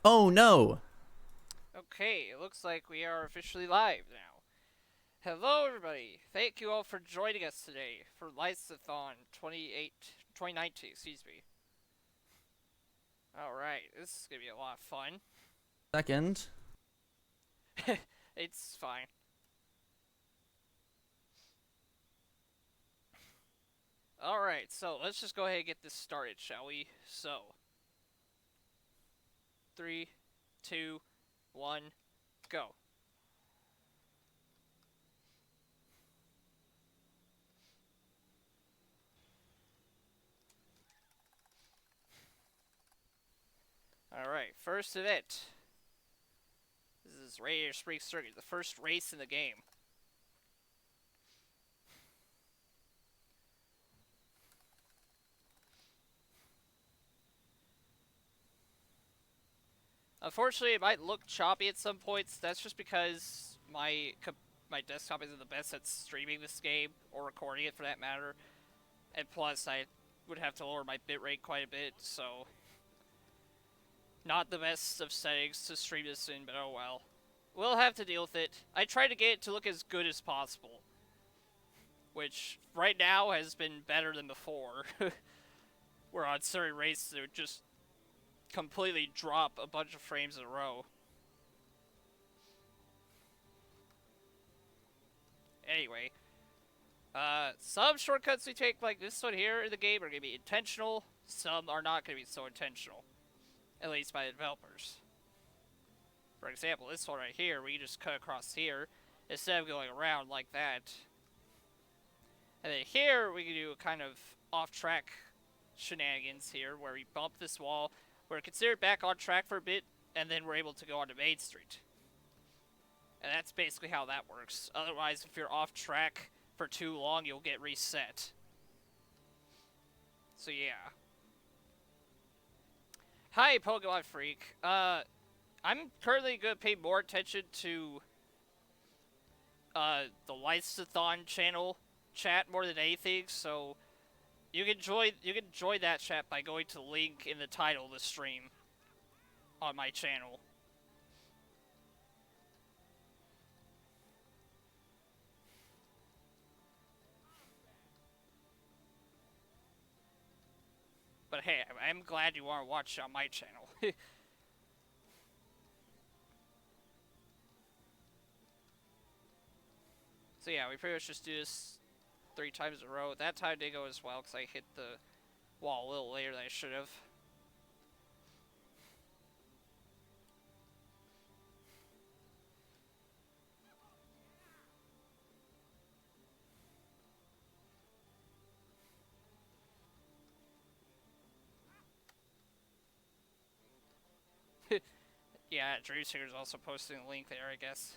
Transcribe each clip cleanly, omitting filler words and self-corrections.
Oh no! Okay, it looks like we are officially live now. Hello, everybody. Thank you all for joining us today for Lysathon 2019, excuse me. Alright, this is gonna be a lot of fun. Second. It's fine. Alright, so let's just go ahead and get this started, shall we? So, three, two, one, go. Alright, first event. This is Radiator Spring Circuit, the first race in the game. Unfortunately, it might look choppy at some points. That's just because my desktop isn't the best at streaming this game or recording it for that matter, and plus I would have to lower my bitrate quite a bit. So, not the best of settings to stream this in, but oh well. We'll have to deal with it. I try to get it to look as good as possible, which right now has been better than before. Where on certain races it would just completely drop a bunch of frames in a row. Anyway, some shortcuts we take, like this one here in the game, are going to be intentional. Some are not going to be so intentional, at least by the developers. For example, this one right here, we just cut across here instead of going around like that. And then here, we can do a kind of off-track shenanigans here, where we bump this wall, we're considered back on track for a bit, and then we're able to go onto Main Street. And that's basically how that works. Otherwise, if you're off track for too long, you'll get reset. So yeah. Hi, Pokemon Freak. I'm currently gonna pay more attention to the Lysathon channel chat more than anything. So you can join that chat by going to the link in the title of the stream on my channel. But hey, I'm glad you want to watch on my channel. So yeah, we pretty much just do this 3 times in a row. That time did go as well because I hit the wall a little later than I should have. Yeah, Drew Singer's also posting a link there, I guess.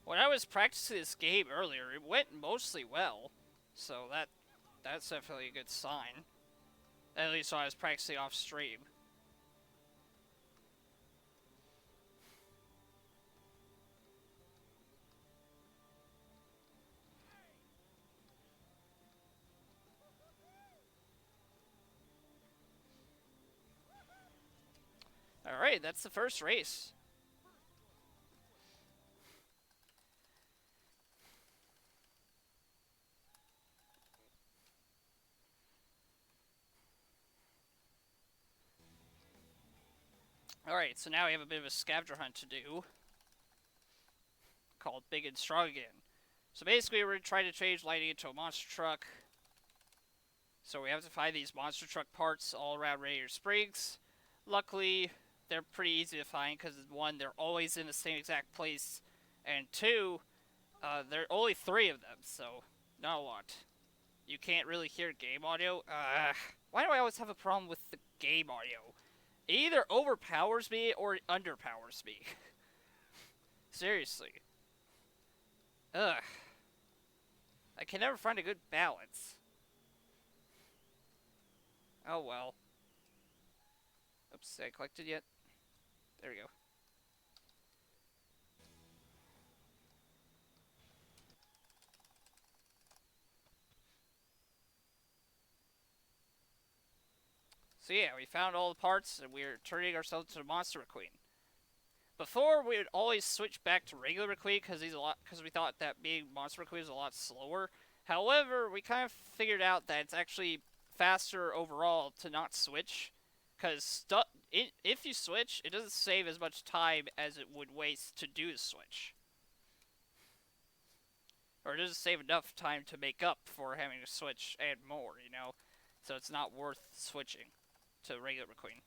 When I was practicing this game earlier, it went mostly well. So that's definitely a good sign. At least when I was practicing off stream. Alright, that's the first race. Alright, so now we have a bit of a scavenger hunt to do. Called Big and Strong Again. So basically we're trying to change Lightning into a monster truck. So we have to find these monster truck parts all around Radiator Springs. Luckily, they're pretty easy to find because one, they're always in the same exact place, and two, there are only 3 of them, so not a lot. You can't really hear game audio. Why do I always have a problem with the game audio? It either overpowers me or it underpowers me. Seriously. Ugh. I can never find a good balance. Oh well. Oops, did I collect it yet? There we go. So yeah, we found all the parts, and we're turning ourselves to Monster McQueen. Before, we would always switch back to regular McQueen because we thought that being Monster McQueen was a lot slower. However, we kind of figured out that it's actually faster overall to not switch, because if you switch, it doesn't save as much time as it would waste to do the switch. Or it doesn't save enough time to make up for having to switch and more, you know? So it's not worth switching to regular McQueen.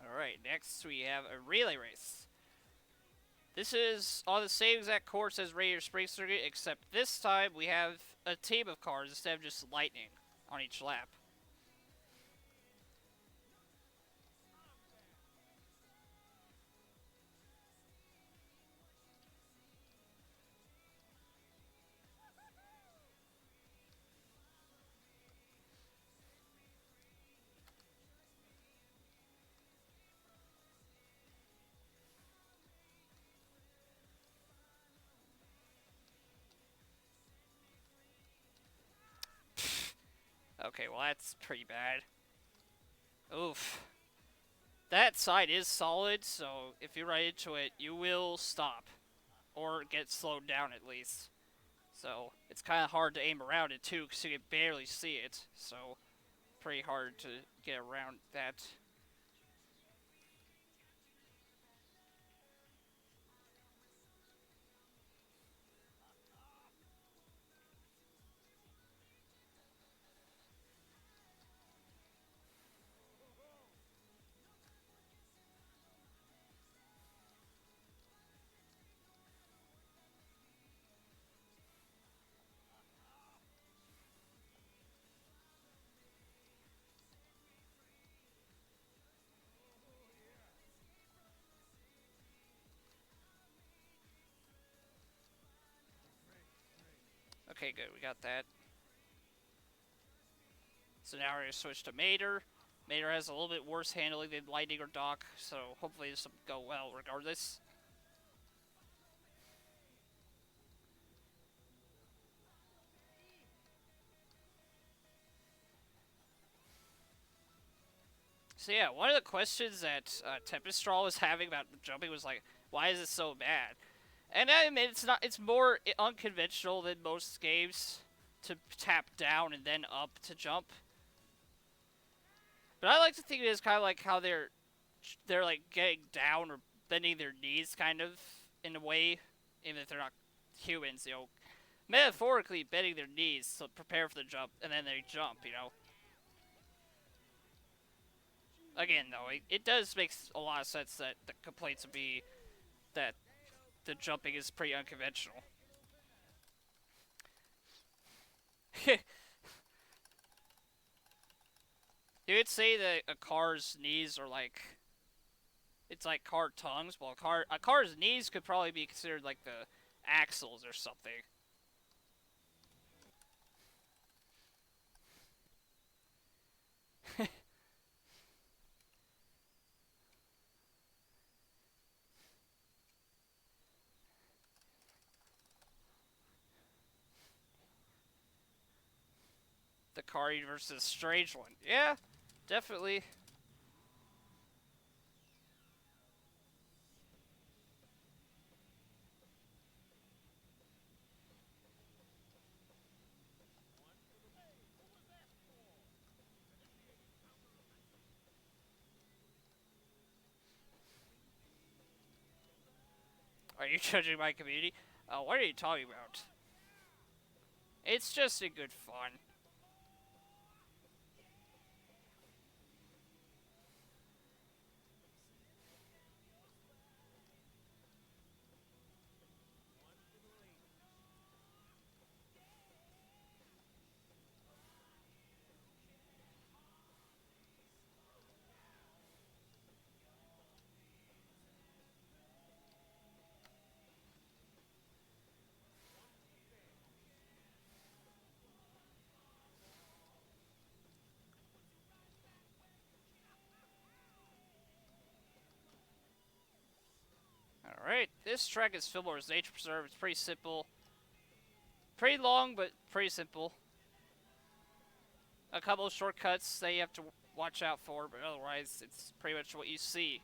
Alright, next we have a relay race. This is on the same exact course as Radiator Springs Circuit, except this time we have a team of cars instead of just lightning on each lap. Okay, well that's pretty bad. Oof. That side is solid, so if you run into it, you will stop. Or get slowed down at least. So, it's kind of hard to aim around it too, because you can barely see it. So, pretty hard to get around that. Okay, good, we got that. So now we're going to switch to Mater. Mater has a little bit worse handling than Lightning or Doc, so hopefully this will go well regardless. So yeah, one of the questions that Tempestral was having about jumping was like, why is it so bad? And I admit it's more unconventional than most games to tap down and then up to jump. But I like to think it is kind of like how they're like getting down or bending their knees kind of in a way, even if they're not humans, you know, metaphorically bending their knees to prepare for the jump, and then they jump, you know. Again, though, it does make a lot of sense that the complaints would be that the jumping is pretty unconventional. You would say that a car's knees are like, it's like car tongues. Well, a car's knees could probably be considered like the axles or something. The car universe is a strange one. Yeah, definitely. Are you judging my community? What are you talking about? It's just a good fun. this track is Fillmore's Nature Preserve. It's pretty simple. Pretty long, but pretty simple. A couple of shortcuts that you have to watch out for, but otherwise, it's pretty much what you see.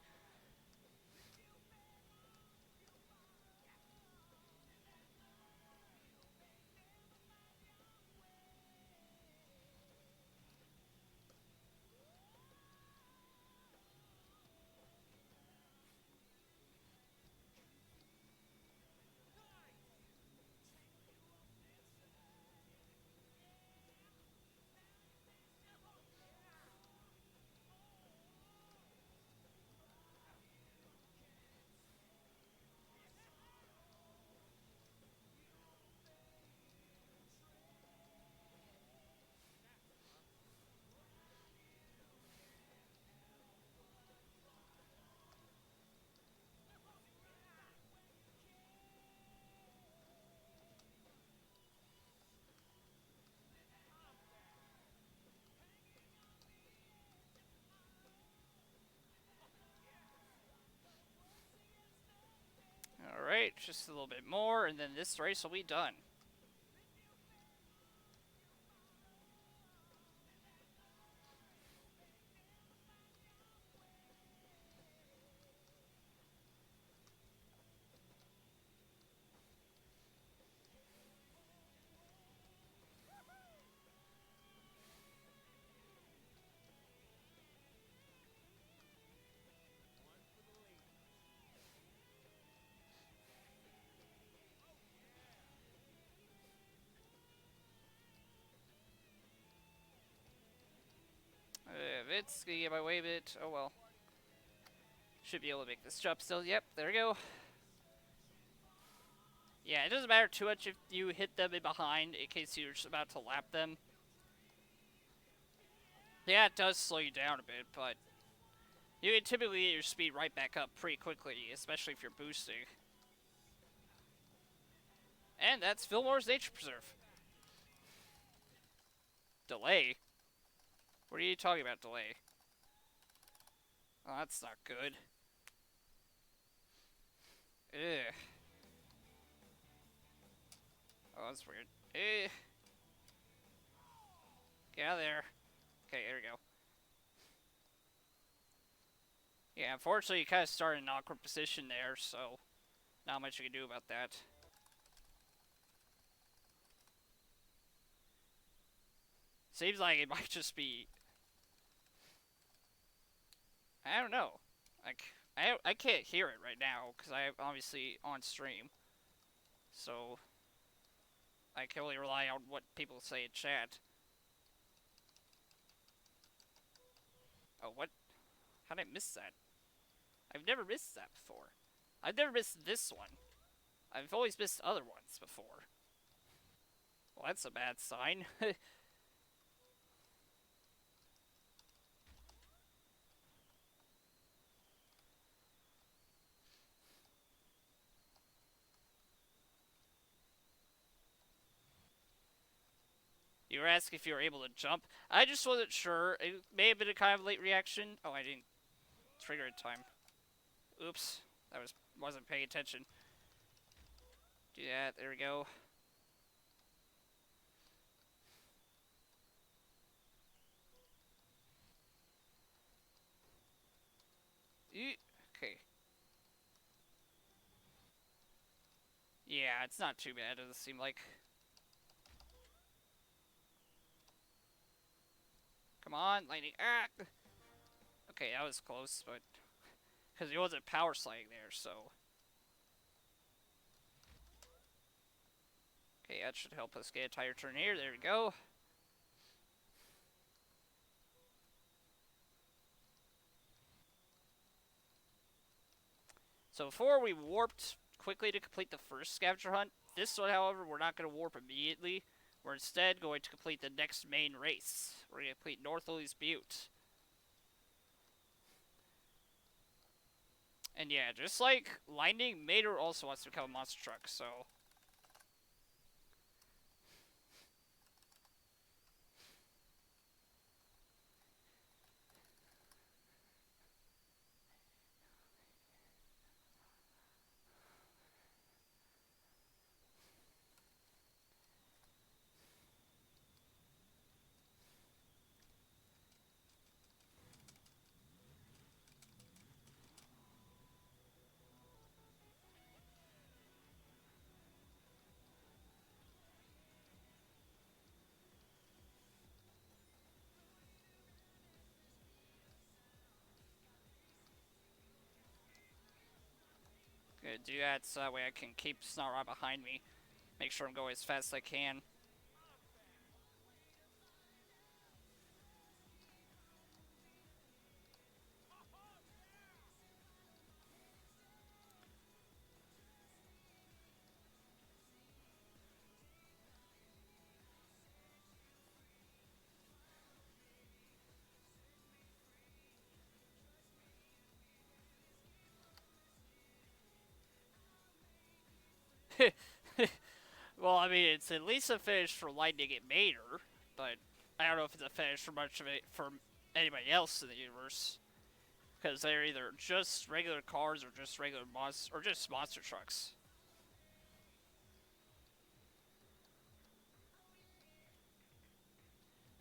Alright, just a little bit more, and then this race will be done. It's gonna get my way a bit. Oh well. Should be able to make this jump still. Yep, there we go. Yeah, it doesn't matter too much if you hit them in behind in case you're just about to lap them. Yeah, it does slow you down a bit, but you can typically get your speed right back up pretty quickly, especially if you're boosting. And that's Fillmore's Nature Preserve. Delay? What are you talking about, delay? Oh, that's not good. Ugh. Oh, that's weird. Ugh. Get out of there. Okay, there we go. Yeah, unfortunately, you kind of started in an awkward position there, so not much you can do about that. Seems like it might just be... I don't know. Like, I can't hear it right now, because I'm obviously on stream. So, I can only rely on what people say in chat. Oh, what? How did I miss that? I've never missed that before. I've never missed this one. I've always missed other ones before. Well, that's a bad sign. You were asking if you were able to jump. I just wasn't sure. It may have been a kind of late reaction. Oh, I didn't trigger it time. Oops. I wasn't paying attention. Do that. There we go. Okay. Yeah, it's not too bad, doesn't seem like. Come on, lightning. Ah! Okay, that was close, but... Because he wasn't power sliding there, so... Okay, that should help us get a tire turn here. There we go. So before we warped quickly to complete the first scavenger hunt, this one, however, we're not going to warp immediately. We're instead going to complete the next main race. We're going to complete North Elise Butte. And yeah, just like Lightning, Mater also wants to become a monster truck, so... gonna do that so that way I can keep Snot right behind me. Make sure I'm going as fast as I can. Well, I mean, it's at least a finish for Lightning and Mater, but I don't know if it's a finish for much of it for anybody else in the universe, because they're either just regular cars or just regular monster trucks.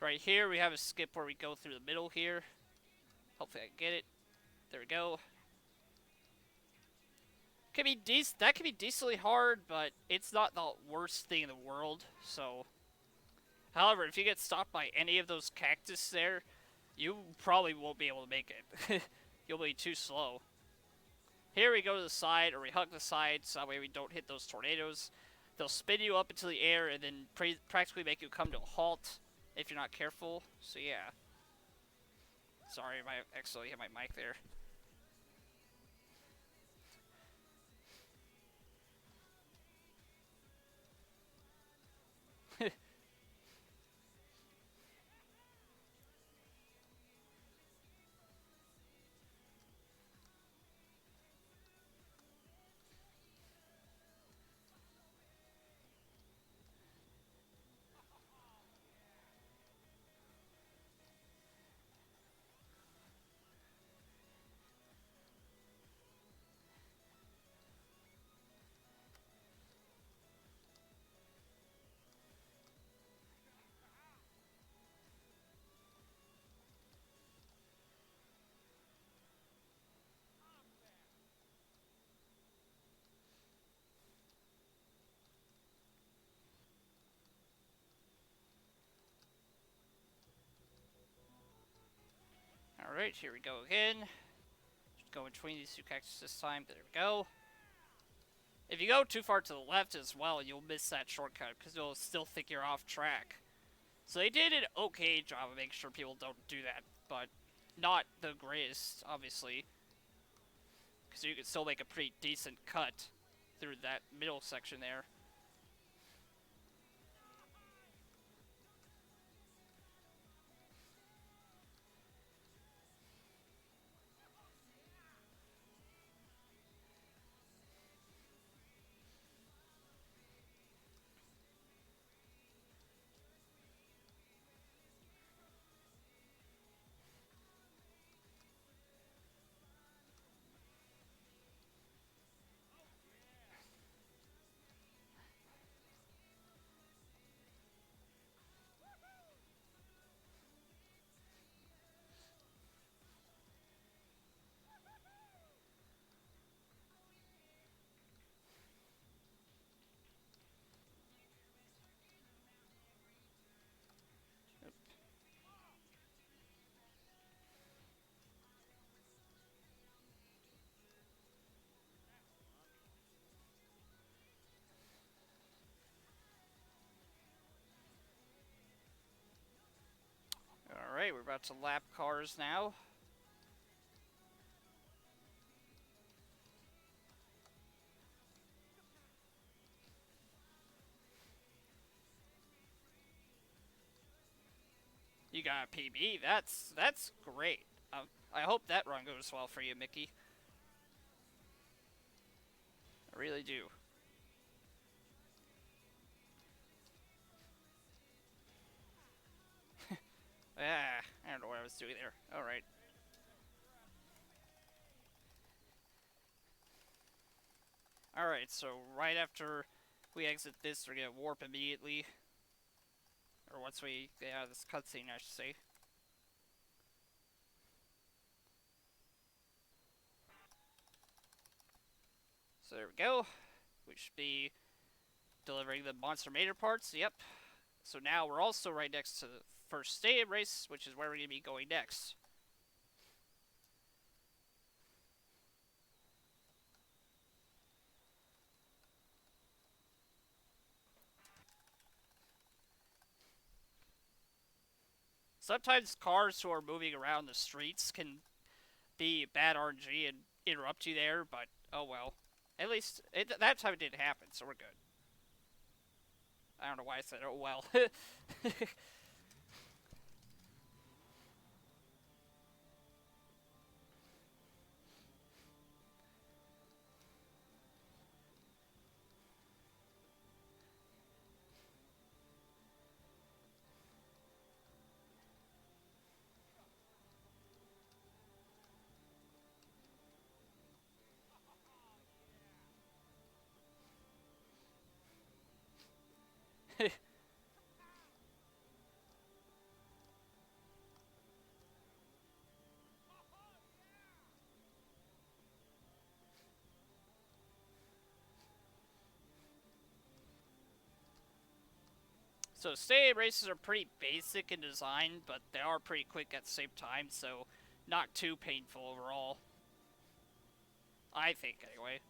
Right here, we have a skip where we go through the middle here. Hopefully, I can get it. There we go. That can be decently hard, but it's not the worst thing in the world. So, however, if you get stopped by any of those cactus there, you probably won't be able to make it. You'll be too slow. Here we go to the side, or we hug the side, so that way we don't hit those tornadoes. They'll spin you up into the air and then practically make you come to a halt if you're not careful. So yeah. Sorry, I accidentally hit my mic there. Alright, here we go again. Just go between these two cactus this time. There we go. If you go too far to the left as well, you'll miss that shortcut because you'll still think you're off track. So they did an okay job of making sure people don't do that, but not the greatest, obviously. Because you can still make a pretty decent cut through that middle section there. Alright, we're about to lap cars now. You got a PB. That's great. I hope that run goes well for you, Mickey. I really do. I don't know what I was doing there. Alright. Alright, so right after we exit this, we're gonna warp immediately. Or once we get out of this cutscene, I should say. So there we go. We should be delivering the Monster Mater parts. Yep. So now we're also right next to the first stadium race, which is where we're going to be going next. sometimes cars who are moving around the streets can be bad RNG and interrupt you there, but oh well. At least that time it didn't happen, so we're good. I don't know why I said oh well. So stadium races are pretty basic in design, but they are pretty quick at the same time, so not too painful overall. I think, anyway.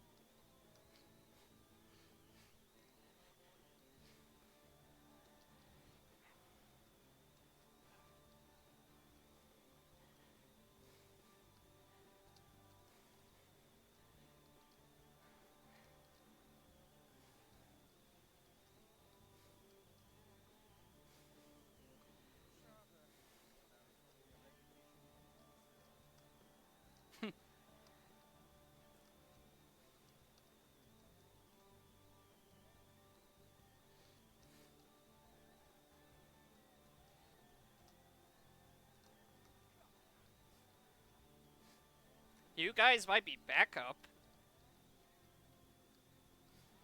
You guys might be backup.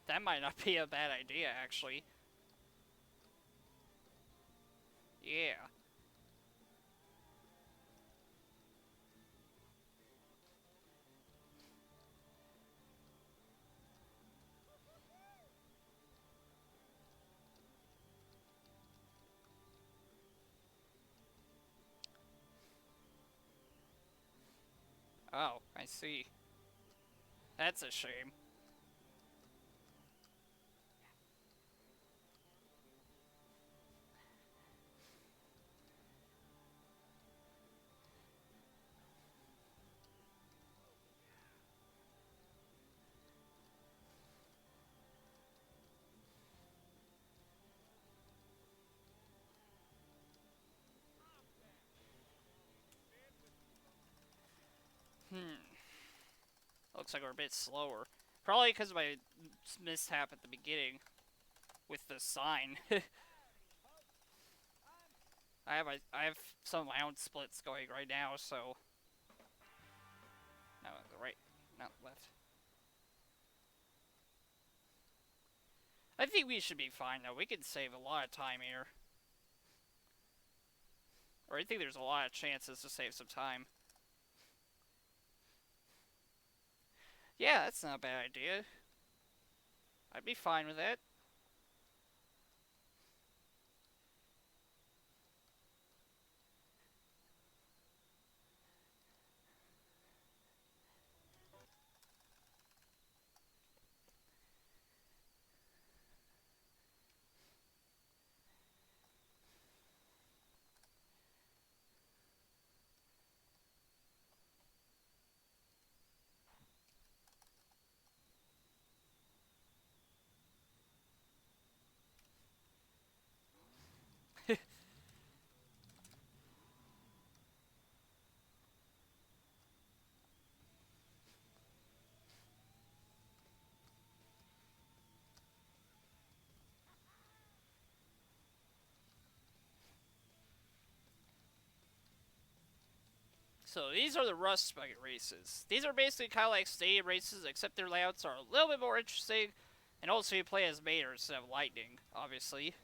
That might not be a bad idea, actually. Yeah. Oh, I see. That's a shame. Hmm. Looks like we're a bit slower. Probably because of my mishap at the beginning with the sign. I have some of my own splits going right now, so no, right, not left. I think we should be fine though. We can save a lot of time here, or I think there's a lot of chances to save some time. Yeah, that's not a bad idea. I'd be fine with that. So these are the Rust Bucket races. These are basically kind of like stadium races, except their layouts are a little bit more interesting, and also you play as Mater instead of Lightning, obviously.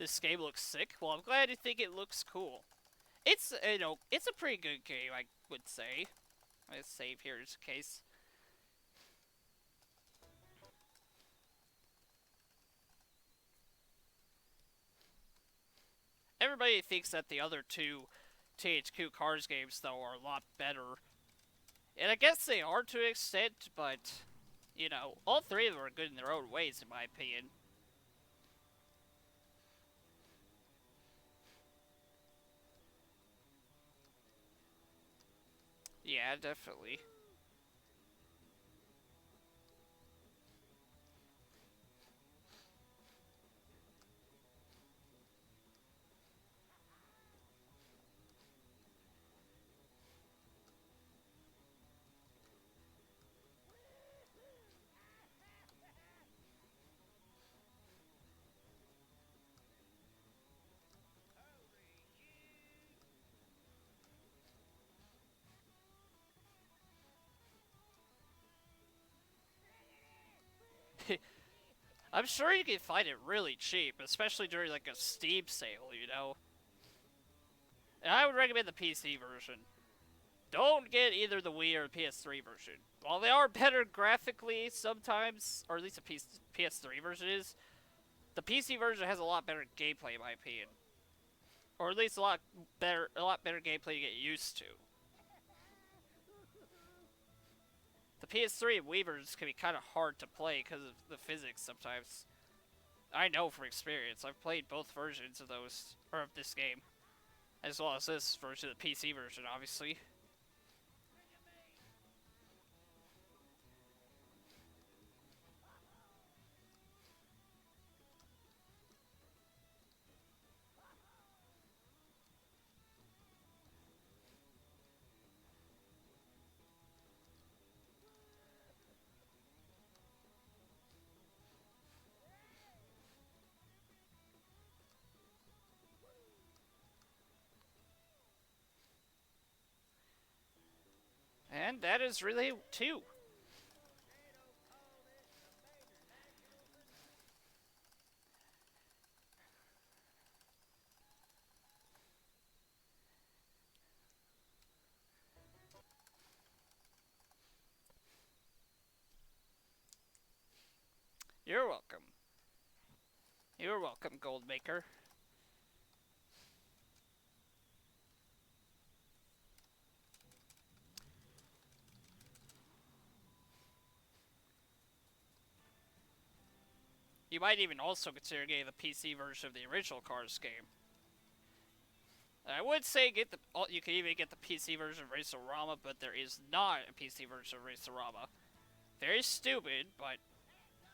This game looks sick. Well, I'm glad you think it looks cool. It's, you know, it's a pretty good game, I would say. Let's save here just in case. Everybody thinks that the other two THQ Cars games, though, are a lot better. And I guess they are to an extent, but, you know, all three of them are good in their own ways, in my opinion. Yeah, definitely. I'm sure you can find it really cheap, especially during like a Steam sale, you know? And I would recommend the PC version. Don't get either the Wii or the PS3 version. While they are better graphically sometimes, or at least the PS3 version is, the PC version has a lot better gameplay in my opinion. Or at least a lot better gameplay to get used to. The PS3 and Wii versions can be kind of hard to play because of the physics sometimes. I know from experience. I've played both versions of those, or of this game. As well as this version, the PC version, obviously. And that is really two. You're welcome. You're welcome, Goldmaker. You might even also consider getting the PC version of the original Cars game. I would say you can even get the PC version of Racerama, but there is not a PC version of Racerama. Very stupid, but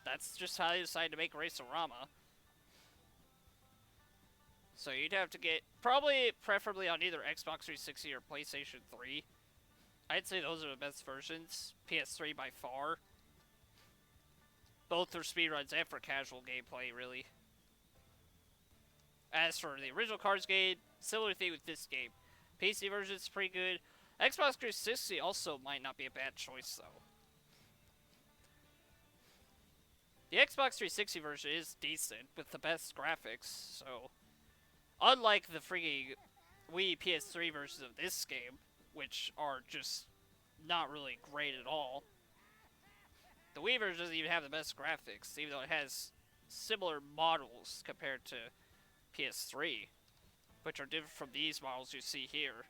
that's just how they decided to make Racerama. So you'd have to get, preferably on either Xbox 360 or PlayStation 3. I'd say those are the best versions. PS3 by far. Both for speedruns and for casual gameplay, really. As for the original Cars game, similar thing with this game. PC version is pretty good. Xbox 360 also might not be a bad choice, though. The Xbox 360 version is decent, with the best graphics, so... Unlike the freaking Wii PS3 versions of this game, which are just not really great at all. The Wii version doesn't even have the best graphics, even though it has similar models compared to PS3, which are different from these models you see here.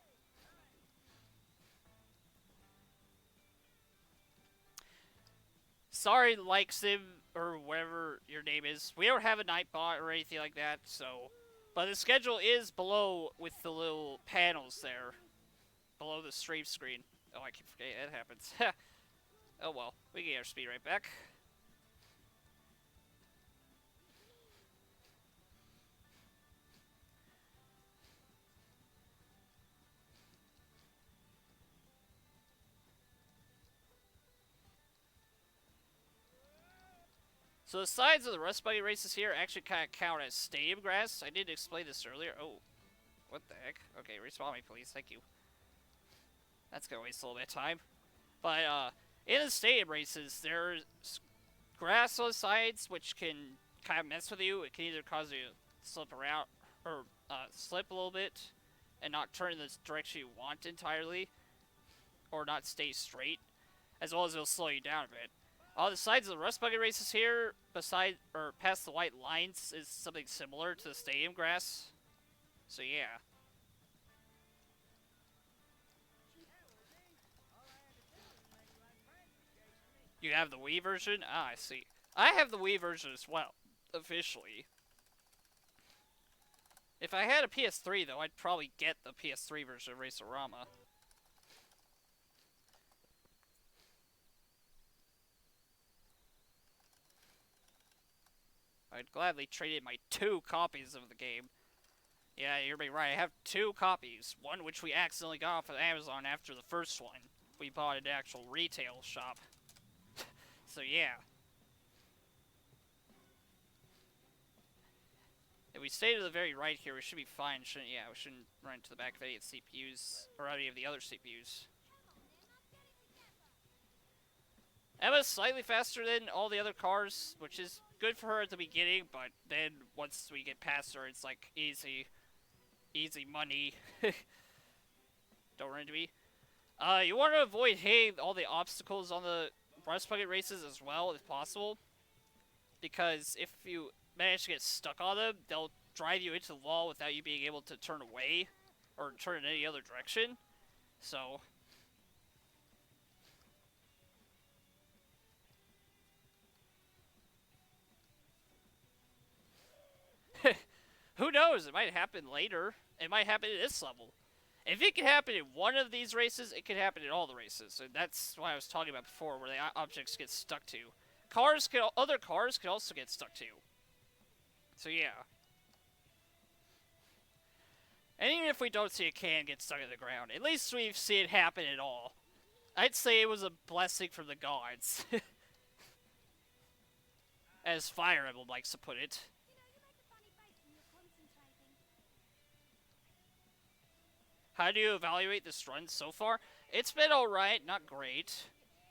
Sorry, Sim, or whatever your name is. We don't have a Nightbot or anything like that, so... But the schedule is below with the little panels there. Below the stream screen. Oh, I keep forgetting that happens. Oh well, we can get our speed right back. So the sides of the Rust Buggy races here actually kind of count as stadium grass. I didn't explain this earlier. Oh, what the heck? Okay, respawn me, please. Thank you. That's gonna waste a little bit of time. But in the stadium races, there's grass on the sides, which can kind of mess with you. It can either cause you slip around, or slip a little bit, and not turn in the direction you want entirely, or not stay straight, as well as it'll slow you down a bit. On the sides of the rust bucket races here, beside or past the white lines, is something similar to the stadium grass. So yeah. You have the Wii version? Ah, I see. I have the Wii version as well, officially. If I had a PS3, though, I'd probably get the PS3 version of Racerama. I'd gladly trade in my 2 copies of the game. Yeah, you're right. I have 2 copies. One which we accidentally got off of Amazon after the first one. We bought at an actual retail shop. So yeah. If we stay to the very right here, we should be fine, shouldn't? Yeah, we shouldn't run into the back of any of the CPUs, or any of the other CPUs. Emma's slightly faster than all the other cars, which is good for her at the beginning, but then once we get past her, it's like easy money. Don't run into me. You want to avoid hitting all the obstacles on the rust bucket races as well, if possible. Because if you manage to get stuck on them, they'll drive you into the wall without you being able to turn away, or turn in any other direction. So... who knows? It might happen later. It might happen at this level. If it can happen in one of these races, it can happen in all the races. So that's what I was talking about before, where the objects get stuck to. Other cars can also get stuck to. So yeah. And even if we don't see a can get stuck in the ground, at least we've seen it happen at all. I'd say it was a blessing from the gods. As Fire Emblem likes to put it. How do you evaluate this run so far? It's been alright, not great.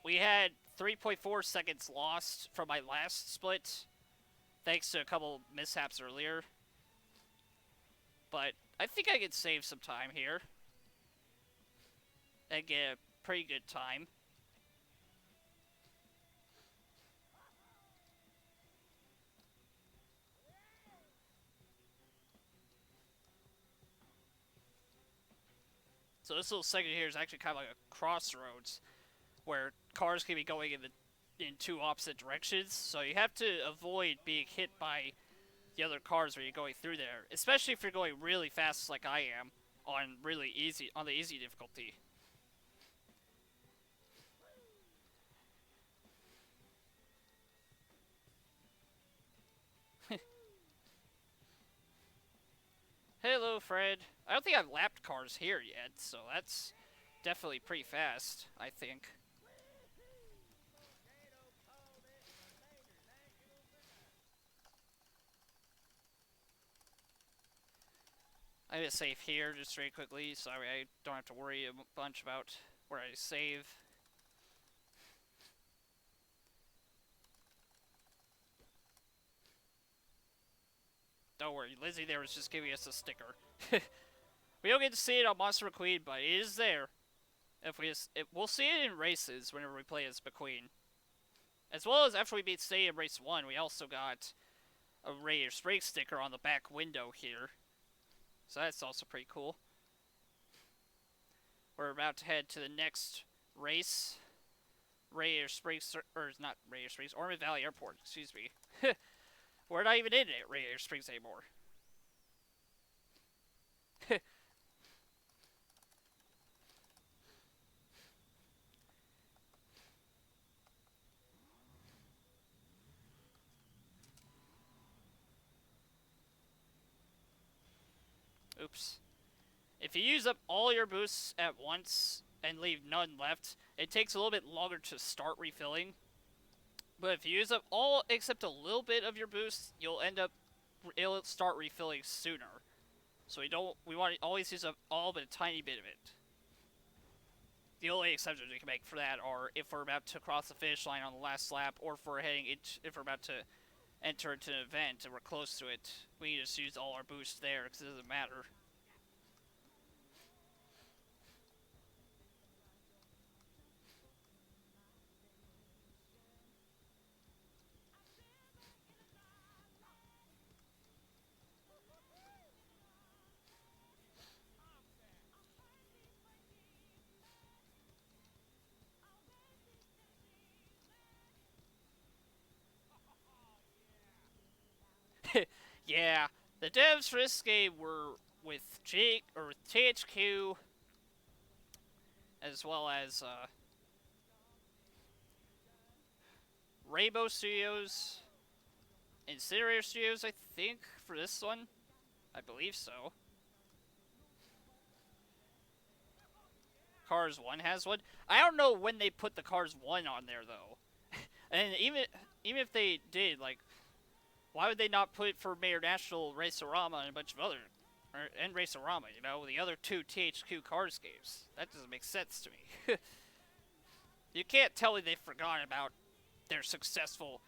We had 3.4 seconds lost from my last split, thanks to a couple mishaps earlier. But I think I can save some time here and get a pretty good time. So this little segment here is actually kind of like a crossroads, where cars can be going in 2 opposite directions. So you have to avoid being hit by the other cars when you're going through there, especially if you're going really fast like I am on the easy difficulty. Hello, Fred. I don't think I've lapped cars here yet, so that's definitely pretty fast, I think. I'm gonna save here just very quickly, so I don't have to worry a bunch about where I save. Don't worry, Lizzie there was just giving us a sticker. We don't get to see it on Monster McQueen, but it is there. We'll see it in races whenever we play as McQueen. As well as after we beat Stadium Race 1, we also got a Radiator Springs sticker on the back window here. So that's also pretty cool. We're about to head to the next race. Radiator Springs, or not Radiator Springs, Ormond Valley Airport, excuse me. We're not even in Radiator Springs anymore. Oops. If you use up all your boosts at once and leave none left, it takes a little bit longer to start refilling. But if you use up all except a little bit of your boost, it'll start refilling sooner. So we want to always use up all but a tiny bit of it. The only exceptions we can make for that are if we're about to cross the finish line on the last lap, or if we're about to enter into an event and we're close to it, we can just use all our boosts there because it doesn't matter. Yeah, the devs for this game were with THQ, as well as Rainbow Studios, Incinerator Studios, I think, for this one. I believe so. Cars 1 has one. I don't know when they put the Cars 1 on there, though. And even if they did, like, why would they not put it for Mayor National, Racerama, and a bunch of other... and Racerama, you know, the other two THQ Cars games? That doesn't make sense to me. You can't tell me they forgot about their successful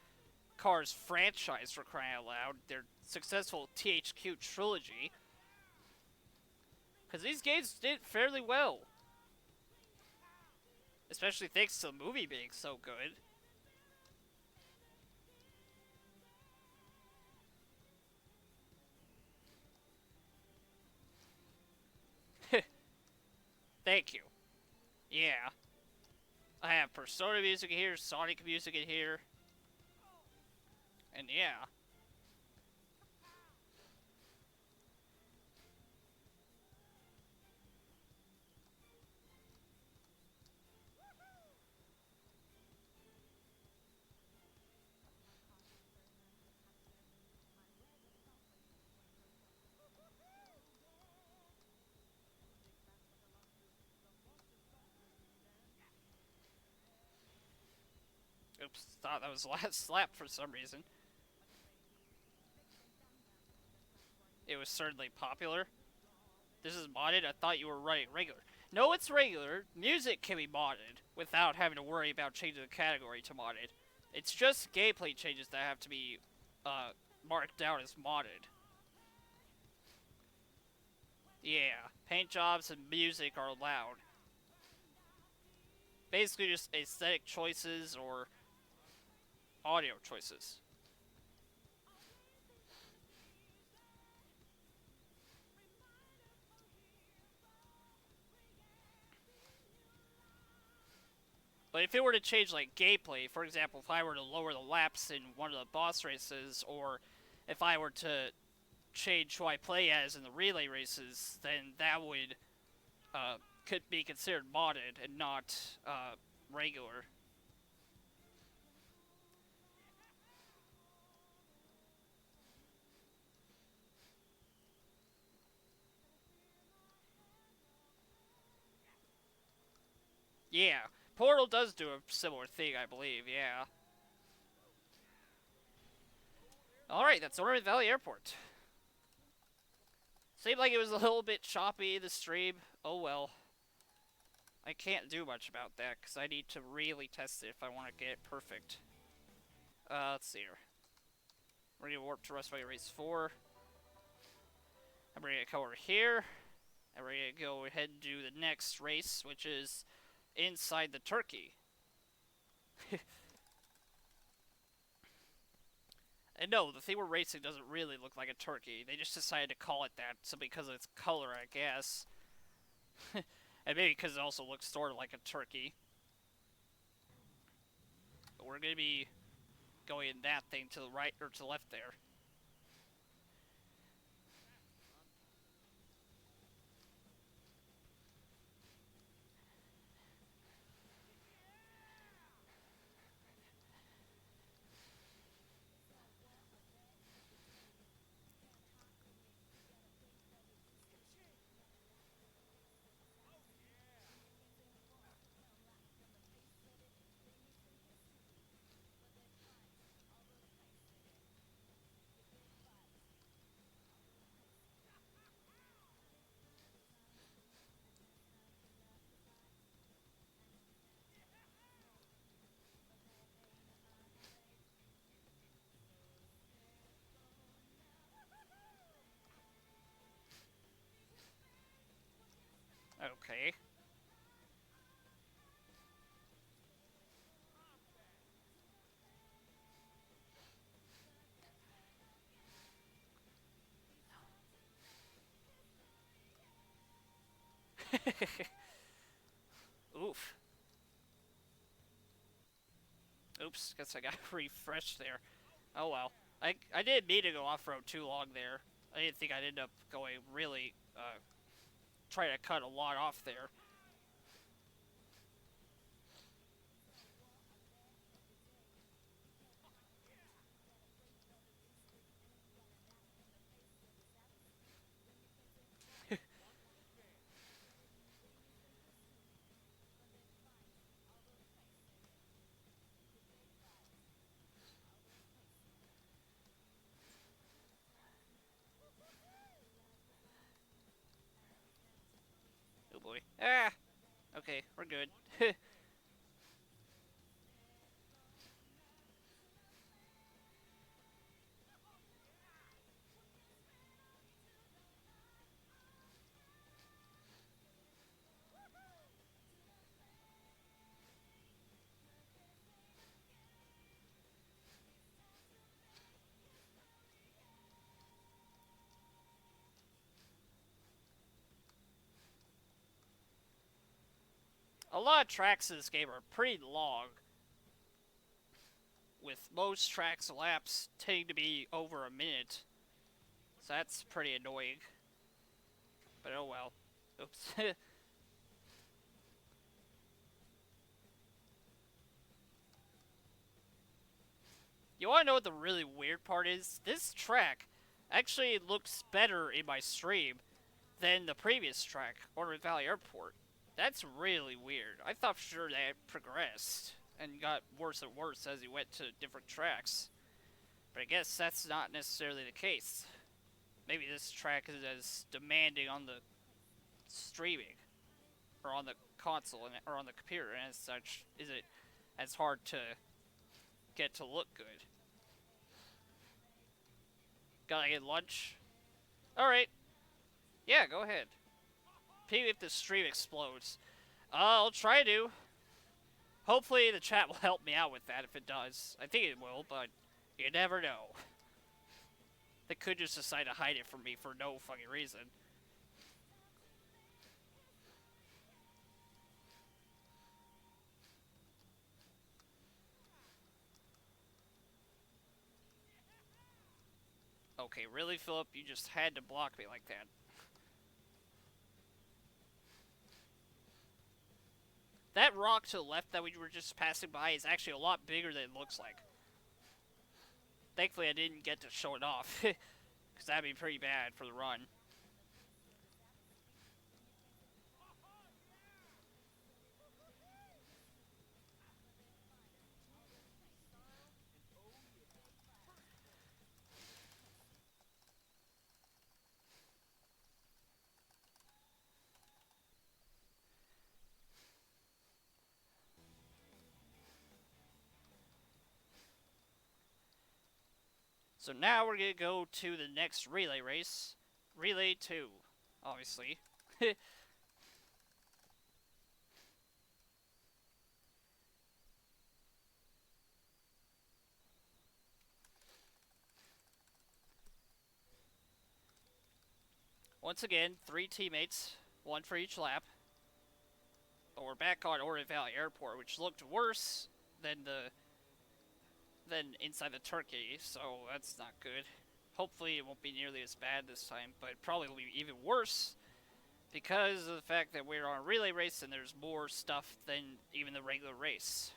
Cars franchise, for crying out loud. Their successful THQ trilogy. Because these games did fairly well. Especially thanks to the movie being so good. Thank you. Yeah. I have Persona music in here, Sonic music in here. And yeah. Oops, thought that was the last slap for some reason. It was certainly popular. This is modded? I thought you were running regular. No, it's regular. Music can be modded without having to worry about changing the category to modded. It's just gameplay changes that have to be marked down as modded. Yeah, paint jobs and music are allowed. Basically just aesthetic choices or audio choices. But if it were to change, like, gameplay, for example, if I were to lower the laps in one of the boss races, or if I were to change who I play as in the relay races, then that would could be considered modded and not regular. Yeah, Portal does do a similar thing, I believe, yeah. Alright, that's Ornament Valley Airport. Seemed like it was a little bit choppy, the stream. Oh well. I can't do much about that, because I need to really test it if I want to get it perfect. Let's see here. We're going to warp to Rust Valley Race 4. And we're going to come over here. And we're going to go ahead and do the next race, which is inside the turkey. And no, the thing we're racing doesn't really look like a turkey. They just decided to call it that, so because of its color, I guess. And maybe because it also looks sort of like a turkey. But we're going to be going in that thing to the right, or to the left there. Okay. Oof. Oops, guess I got refreshed there. Oh well. I didn't mean to go off-road too long there. I didn't think I'd end up going really, trying to cut a lot off there. Oh boy. Ah! Okay, we're good. A lot of tracks in this game are pretty long, with most tracks laps tending to be over a minute. So that's pretty annoying. But oh well. Oops. You wanna know what the really weird part is? This track actually looks better in my stream than the previous track, Ormond Valley Airport. That's really weird. I thought for sure that it progressed and got worse and worse as you went to different tracks. But I guess that's not necessarily the case. Maybe this track is as demanding on the streaming or on the console or on the computer, and as such, is it as hard to get to look good. Gotta get lunch. Alright. Yeah, go ahead. Maybe if the stream explodes. I'll try to. Hopefully the chat will help me out with that if it does. I think it will, but you never know. They could just decide to hide it from me for no fucking reason. Okay, really, Philip? You just had to block me like that. That rock to the left that we were just passing by is actually a lot bigger than it looks like. Thankfully, I didn't get to show it off, because that'd be pretty bad for the run. So now we're gonna go to the next relay race. Relay 2, obviously. Once again, 3 teammates, 1 for each lap. But we're back on Ormond Valley Airport, which looked worse than inside the Turkey, so that's not good. Hopefully it won't be nearly as bad this time, but probably will be even worse because of the fact that we're on a relay race and there's more stuff than even the regular race.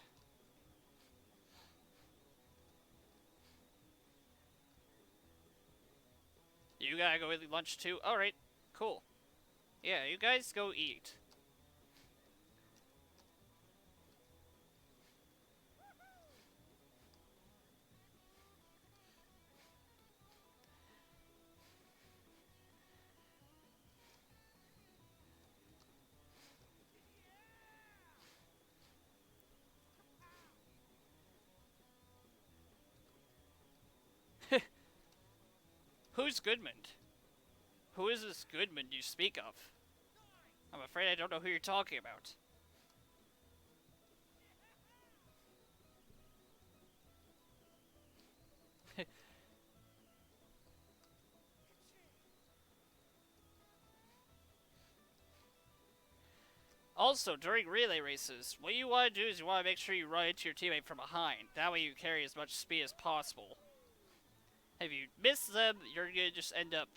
You gotta go eat lunch too? Alright, cool. Yeah, you guys go eat. Who's Goodman? Who is this Goodman you speak of? I'm afraid I don't know who you're talking about. Also, during relay races, what you want to do is you want to make sure you run into your teammate from behind. That way you carry as much speed as possible. If you miss them, you're going to just end up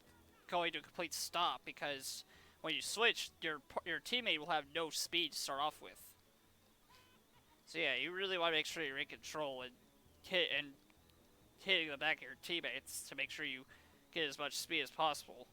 going to a complete stop because when you switch, your teammate will have no speed to start off with. So yeah, you really want to make sure you're in control and hitting the back of your teammates to make sure you get as much speed as possible.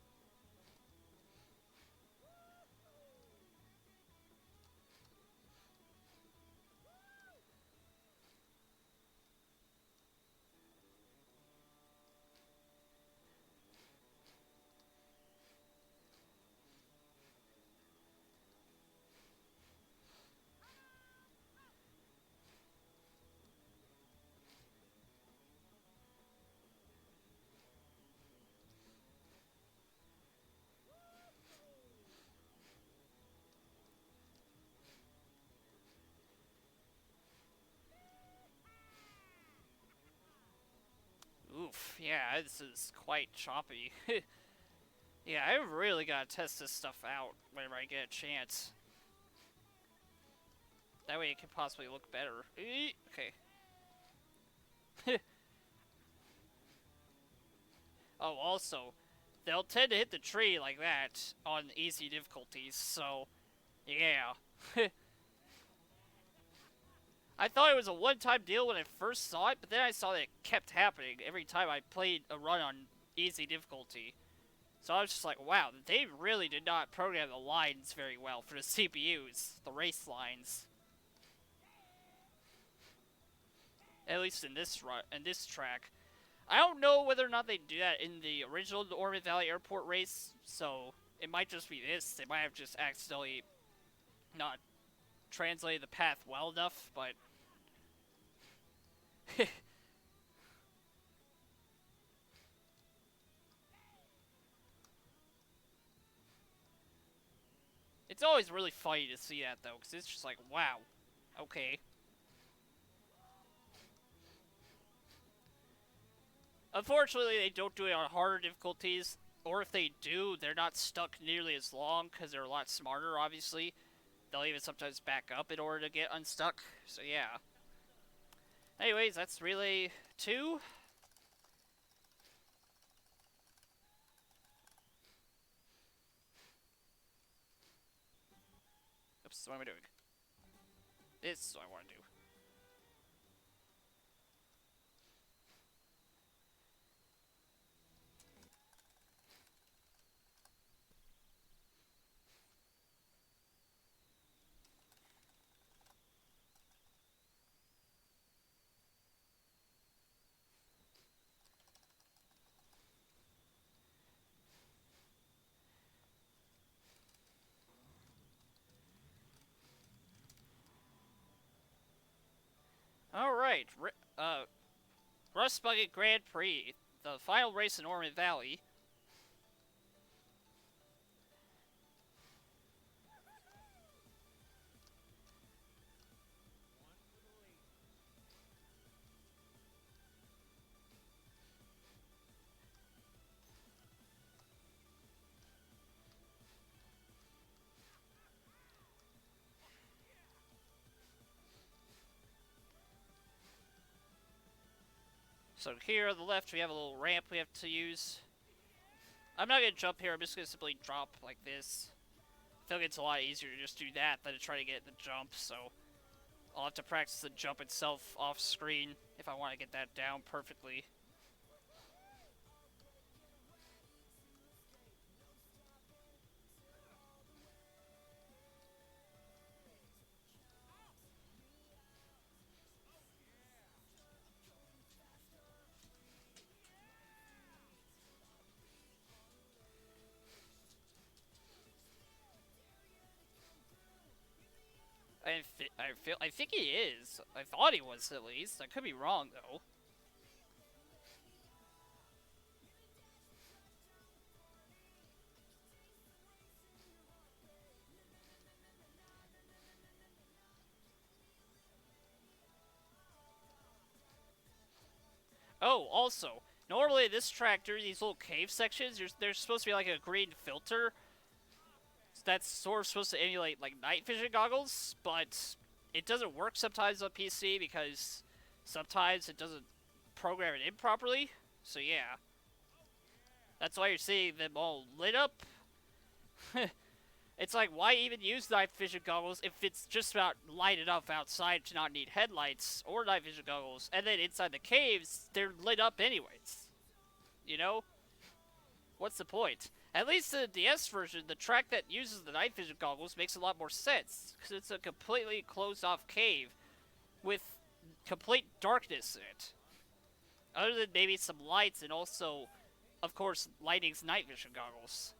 Oof, yeah, this is quite choppy. Yeah, I really gotta test this stuff out whenever I get a chance. That way it can possibly look better. Okay. Oh, also, they'll tend to hit the tree like that on easy difficulties, so, yeah. I thought it was a one-time deal when I first saw it, but then I saw that it kept happening every time I played a run on easy difficulty. So I was just like, wow, they really did not program the lines very well for the CPUs, the race lines. At least in this track. I don't know whether or not they do that in the original Ormond Valley Airport race, so it might just be this. They might have just accidentally not translated the path well enough, but it's always really funny to see that, though, because it's just like, wow, okay. Unfortunately, they don't do it on harder difficulties, or if they do, they're not stuck nearly as long, because they're a lot smarter, obviously. They'll even sometimes back up in order to get unstuck, so yeah. Anyways, that's Relay 2. Oops, what am I doing? This is what I want to do. Alright, Rust Bucket Grand Prix, the final race in Ormond Valley. So here on the left, we have a little ramp we have to use. I'm not going to jump here, I'm just going to simply drop like this. I feel like it's a lot easier to just do that than to try to get the jump, so I'll have to practice the jump itself off screen if I want to get that down perfectly. I think he is. I thought he was, at least. I could be wrong, though. Oh, also, normally this track, during these little cave sections, there's supposed to be like a green filter that's sort of supposed to emulate like night vision goggles, but it doesn't work sometimes on PC because sometimes it doesn't program it in properly. So yeah, that's why you're seeing them all lit up. It's like, why even use night vision goggles if it's just about light enough outside to not need headlights or night vision goggles, and then inside the caves, they're lit up anyways. You know? What's the point? At least the DS version, the track that uses the night vision goggles makes a lot more sense, because it's a completely closed-off cave with complete darkness in it. Other than maybe some lights and also, of course, Lightning's night vision goggles.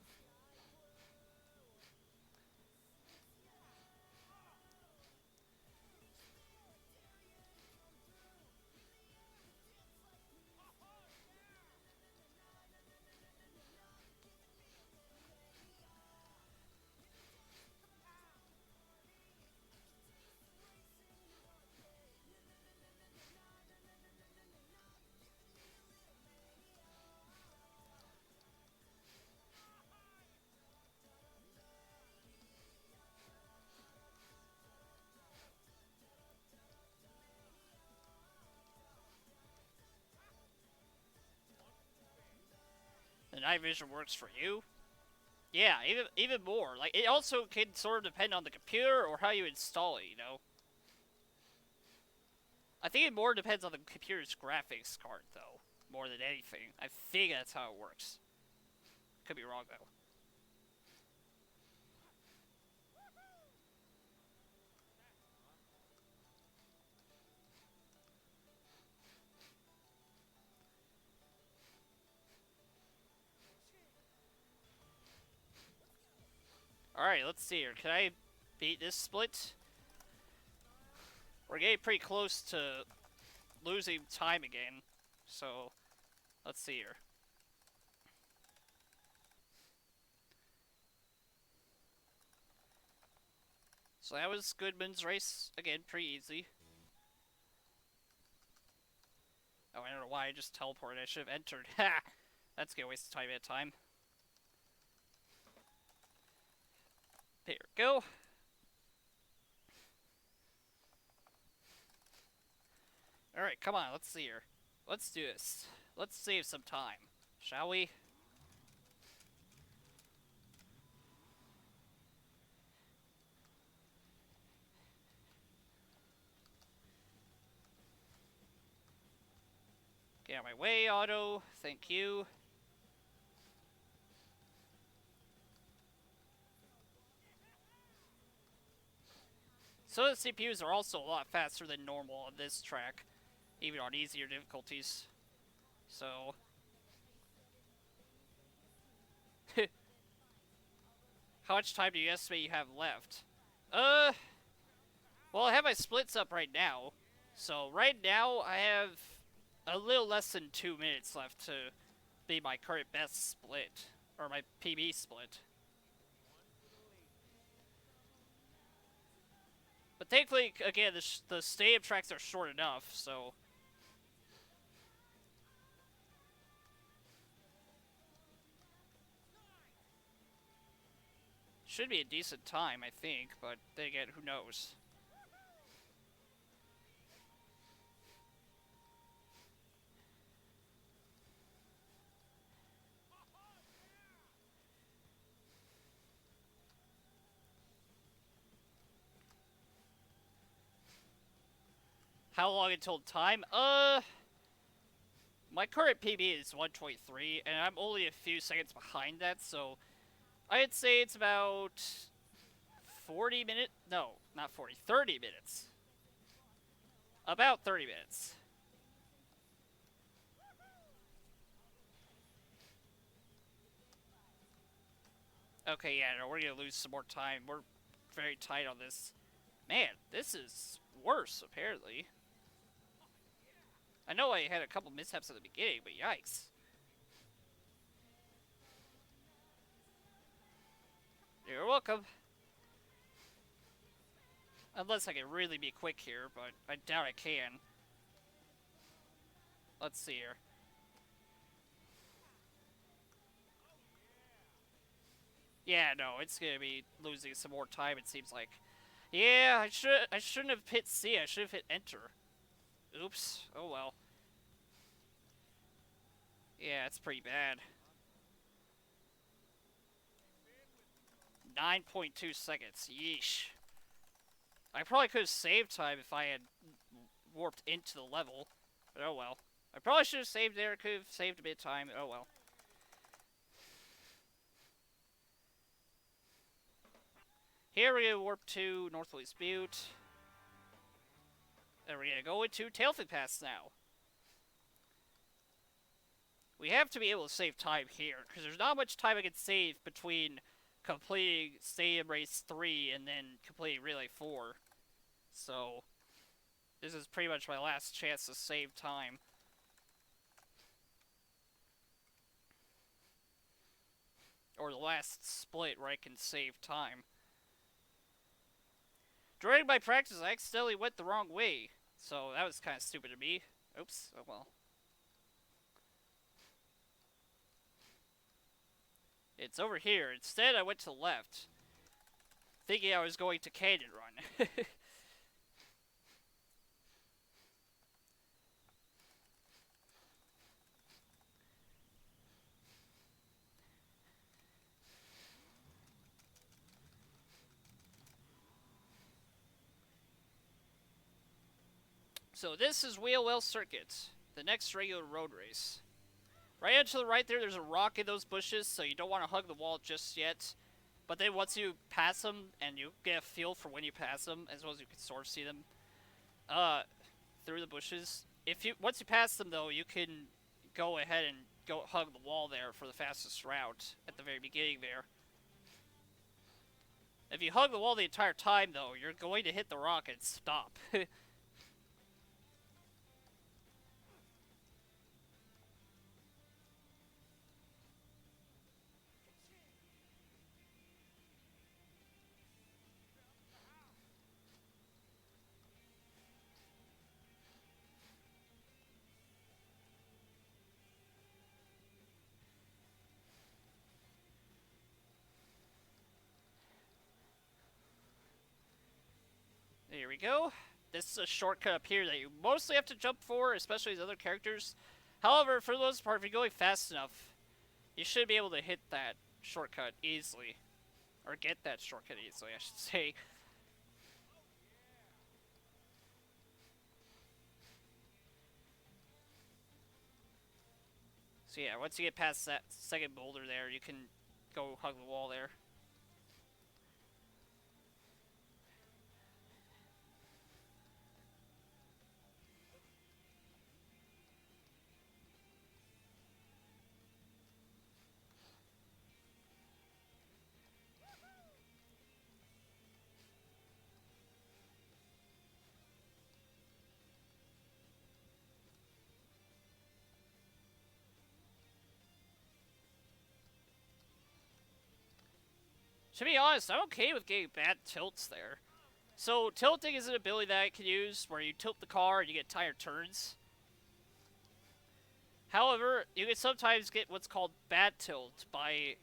The night vision works for you? Yeah, even more. Like, it also can sort of depend on the computer or how you install it, you know? I think it more depends on the computer's graphics card, though, more than anything. I think that's how it works. Could be wrong, though. Alright, let's see here. Can I beat this split? We're getting pretty close to losing time again. So, let's see here. So that was Goodman's race. Again, pretty easy. Oh, I don't know why I just teleported. I should have entered. Ha! That's gonna waste a tiny bit of time. There we go. Alright, come on, let's see here. Let's do this. Let's save some time, shall we? Get out of my way, auto. Thank you. So the CPUs are also a lot faster than normal on this track, even on easier difficulties. So... How much time do you estimate you have left? Well, I have my splits up right now. So right now, I have a little less than 2 minutes left to be my current best split. Or my PB split. But thankfully, again, the stadium tracks are short enough, so... Should be a decent time, I think, but then again, who knows? How long until time? My current PB is 123, and I'm only a few seconds behind that, so I'd say it's about 40 minutes. No, not 40, 30 minutes. About 30 minutes. Okay, yeah, no, we're gonna lose some more time. We're very tight on this. Man, this is worse, apparently. I know I had a couple mishaps at the beginning, but yikes. You're welcome. Unless I can really be quick here, but I doubt I can. let's see here. Yeah, no, it's gonna be losing some more time, it seems like. Yeah, I shouldn't have hit C, I should have hit enter. Oops. Oh well. Yeah, it's pretty bad. 9.2 seconds. Yeesh. I probably could have saved time if I had warped into the level. But oh well. I probably should have saved there, could have saved a bit of time. Oh well. Here we're gonna warp to Elise Butte. And we're gonna go into Tailfin Pass now. We have to be able to save time here, because there's not much time I can save between completing Stadium Race 3 and then completing Relay 4. So, this is pretty much my last chance to save time. Or the last split where I can save time. During my practice, I accidentally went the wrong way. So, that was kind of stupid of me. Oops, oh well. It's over here. Instead, I went to the left. Thinking I was going to Canyon Run. So this is Wheel Circuit, the next regular road race. Right out to the right there, there's a rock in those bushes, so you don't want to hug the wall just yet. But then once you pass them, and you get a feel for when you pass them, as well as you can sort of see them, through the bushes. Once you pass them though, you can go ahead and go hug the wall there for the fastest route at the very beginning there. If you hug the wall the entire time though, you're going to hit the rock and stop. There we go. This is a shortcut up here that you mostly have to jump for, especially as other characters. However, for the most part, if you're going fast enough, you should be able to hit that shortcut easily. Or get that shortcut easily, I should say. So yeah, once you get past that second boulder there, you can go hug the wall there. To be honest, I'm okay with getting bad tilts there. So, tilting is an ability that I can use where you tilt the car and you get tire turns. However, you can sometimes get what's called bad tilt by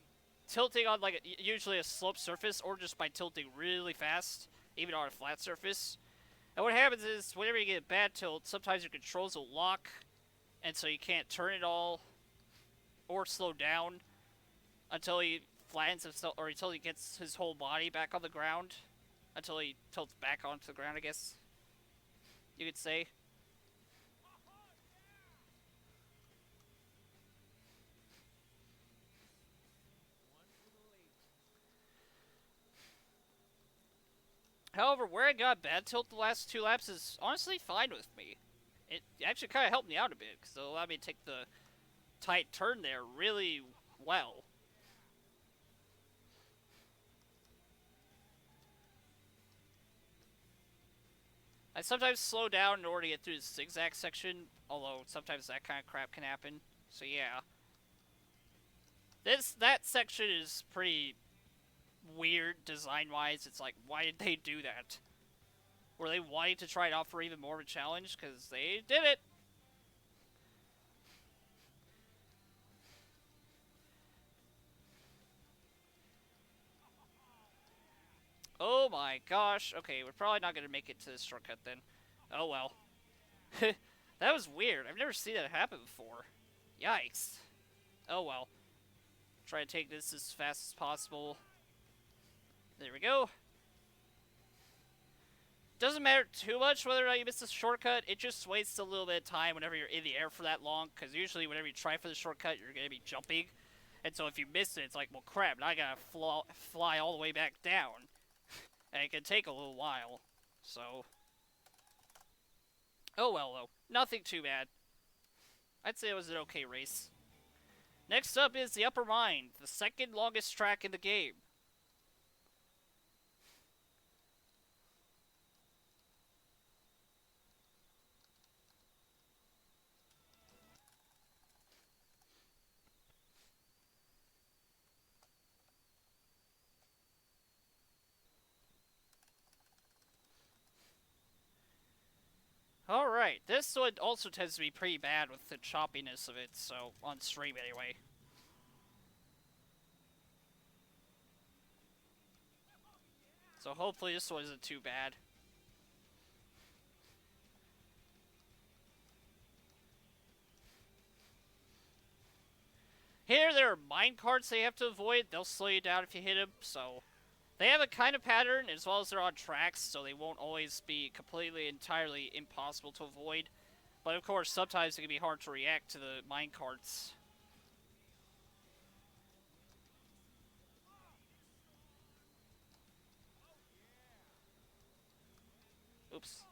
tilting on like usually a sloped surface or just by tilting really fast, even on a flat surface. And what happens is, whenever you get a bad tilt, sometimes your controls will lock, and so you can't turn it all or slow down until he flattens himself, or until he gets his whole body back on the ground. Until he tilts back onto the ground, I guess you could say. However, where I got bad tilt the last 2 laps is honestly fine with me. It actually kind of helped me out a bit, because it allowed me to take the tight turn there really well. I sometimes slow down in order to get through the zigzag section, although sometimes that kind of crap can happen. So yeah. That section is pretty weird design-wise. It's like, why did they do that? Were they wanting to try and offer even more of a challenge? Because they did it! Oh my gosh. Okay, we're probably not gonna make it to this shortcut then. Oh well. That was weird. I've never seen that happen before. Yikes. Oh well. Try to take this as fast as possible. There we go. Doesn't matter too much whether or not you miss a shortcut. It just wastes a little bit of time whenever you're in the air for that long. Because usually whenever you try for the shortcut, you're going to be jumping. And so if you miss it, it's like, well, crap, now I got to fly all the way back down. And it can take a little while. So. Oh well, though. Nothing too bad. I'd say it was an okay race. Next up is the Upper Rhine, the second longest track in the game. Alright, this one also tends to be pretty bad with the choppiness of it, so on stream anyway. So hopefully this one isn't too bad. Here there are mine carts they have to avoid. They'll slow you down if you hit them, so they have a kind of pattern as well as they're on tracks, so they won't always be completely, entirely impossible to avoid. But of course, sometimes it can be hard to react to the mine carts. Oops.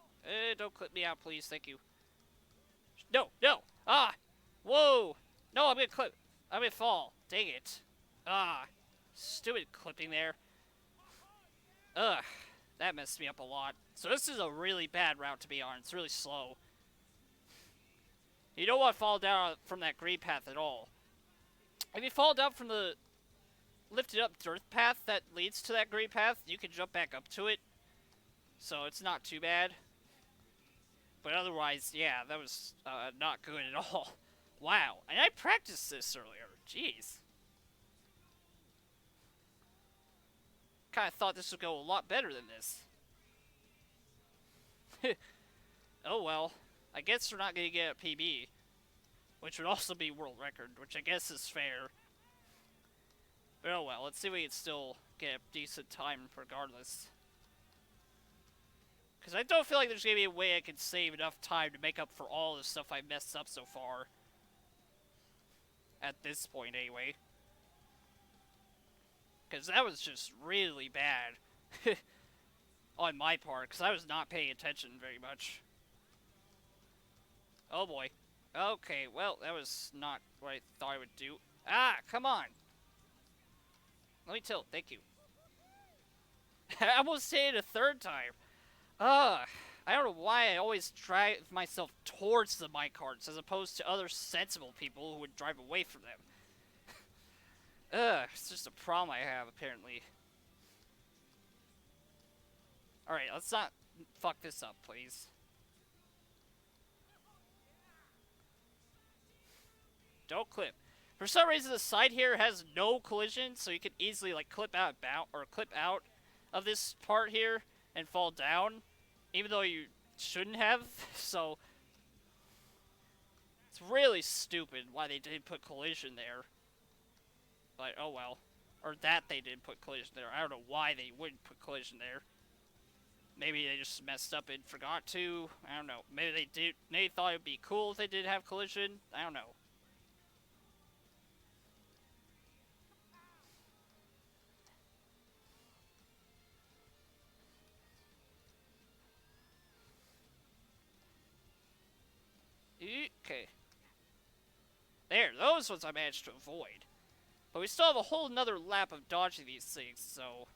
Don't clip me out, please. Thank you. No, no! Ah! Whoa! No, I'm gonna fall. Dang it. Ah. Stupid clipping there. Ugh. That messed me up a lot. So this is a really bad route to be on. It's really slow. You don't want to fall down from that green path at all. If you fall down from the lifted up dirt path that leads to that green path, you can jump back up to it. So it's not too bad. But otherwise, yeah, that was not good at all. Wow. And I practiced this earlier. Jeez. Kind of thought this would go a lot better than this. Oh well. I guess we're not going to get a PB. Which would also be world record, which I guess is fair. But oh well, let's see if we can still get a decent time regardless. Because I don't feel like there's going to be a way I can save enough time to make up for all the stuff I messed up so far. At this point, anyway. Because that was just really bad. On my part, because I was not paying attention very much. Oh boy. Okay, well, that was not what I thought I would do. Ah, come on! Let me tilt, thank you. I almost said it a third time. I don't know why I always drive myself towards the minecarts as opposed to other sensible people who would drive away from them. It's just a problem I have, apparently. Alright, let's not fuck this up, please. Don't clip. For some reason, the side here has no collision, so you can easily, like, clip out of this part here and fall down. Even though you shouldn't have, so it's really stupid why they didn't put collision there. But, oh well. Or that they didn't put collision there. I don't know why they wouldn't put collision there. Maybe they just messed up and forgot to. I don't know. Maybe they did. They thought it'd be cool if they did have collision. I don't know. Okay. There, those ones I managed to avoid. But we still have a whole nother lap of dodging these things, so...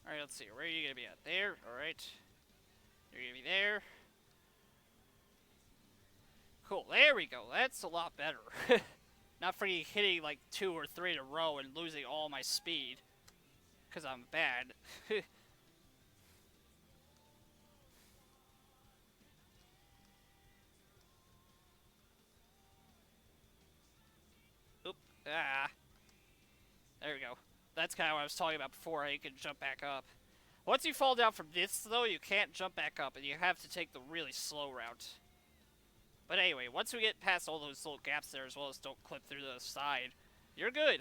Alright, let's see. Where are you going to be at? There. Alright. You're going to be there. Cool. There we go. That's a lot better. Not freaking hitting like 2 or 3 in a row and losing all my speed. Because I'm bad. Oop. Ah. There we go. That's kind of what I was talking about before, how you can jump back up. Once you fall down from this, though, you can't jump back up, and you have to take the really slow route. But anyway, once we get past all those little gaps there, as well as don't clip through the side, you're good.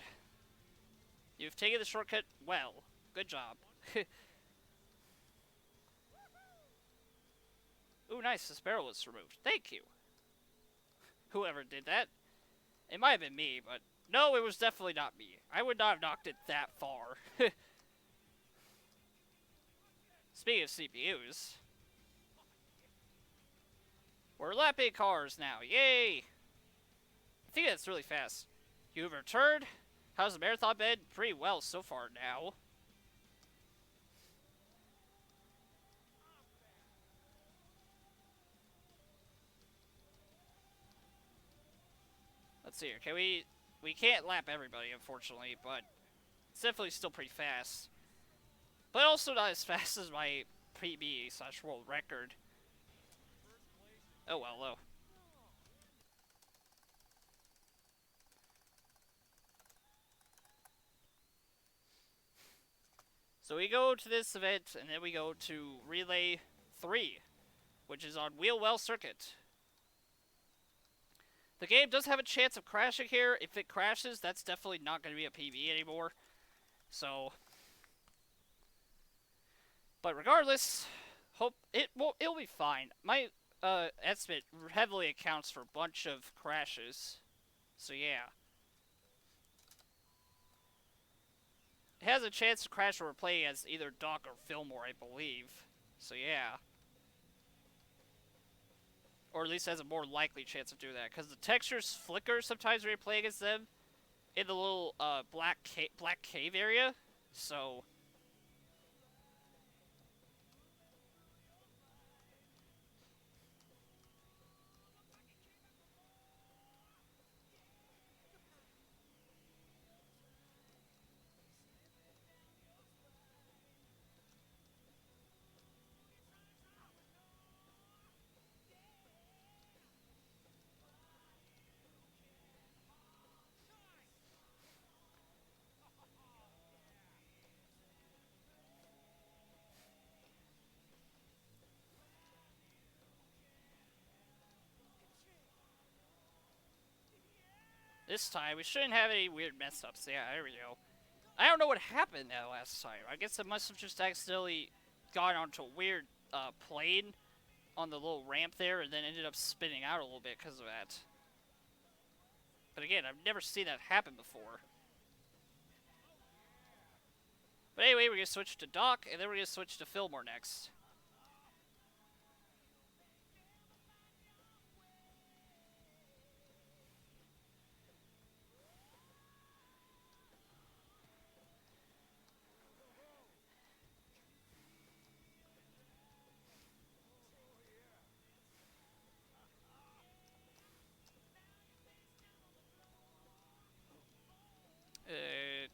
You've taken the shortcut well. Good job. Ooh, nice. This barrel was removed. Thank you. Whoever did that. It might have been me, but no, it was definitely not me. I would not have knocked it that far. Speaking of CPUs, we're lapping cars now. Yay! I think that's really fast. You've returned? How's the marathon been? Pretty well so far now. Let's see here. Can we can't lap everybody, unfortunately, but it's definitely still pretty fast. But also not as fast as my PB/world record. Oh well, though. So we go to this event, and then we go to Relay 3, which is on Wheelwell Circuit. The game does have a chance of crashing here. If it crashes, that's definitely not going to be a PB anymore. So, but regardless, hope it'll be fine. My estimate heavily accounts for a bunch of crashes. So yeah. It has a chance to crash when we're playing as either Jak8 or Fillmore, I believe. So yeah. Or at least has a more likely chance of doing that, because the textures flicker sometimes when you play against them in the little black cave area. So this time we shouldn't have any weird mess ups. Yeah, there we go. I don't know what happened that last time. I guess I must have just accidentally gone onto a weird plane on the little ramp there and then ended up spinning out a little bit because of that. But again, I've never seen that happen before. But anyway, we're going to switch to Jak, and then we're going to switch to Fillmore next.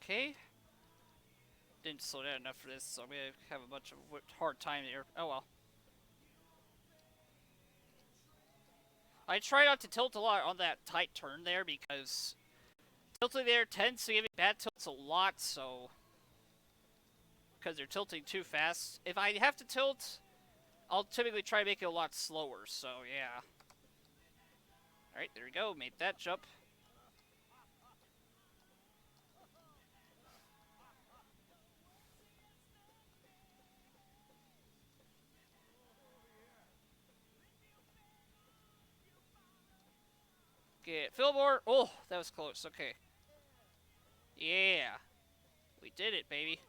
Okay. Didn't slow down enough for this, so I'm going to have a bunch of hard time here. Oh well. I try not to tilt a lot on that tight turn there, because tilting there tends to give me bad tilts a lot, so because they're tilting too fast. If I have to tilt, I'll typically try to make it a lot slower, so yeah. Alright, there we go, made that jump. Get Fillmore. Oh, that was close. Okay. Yeah. We did it, baby.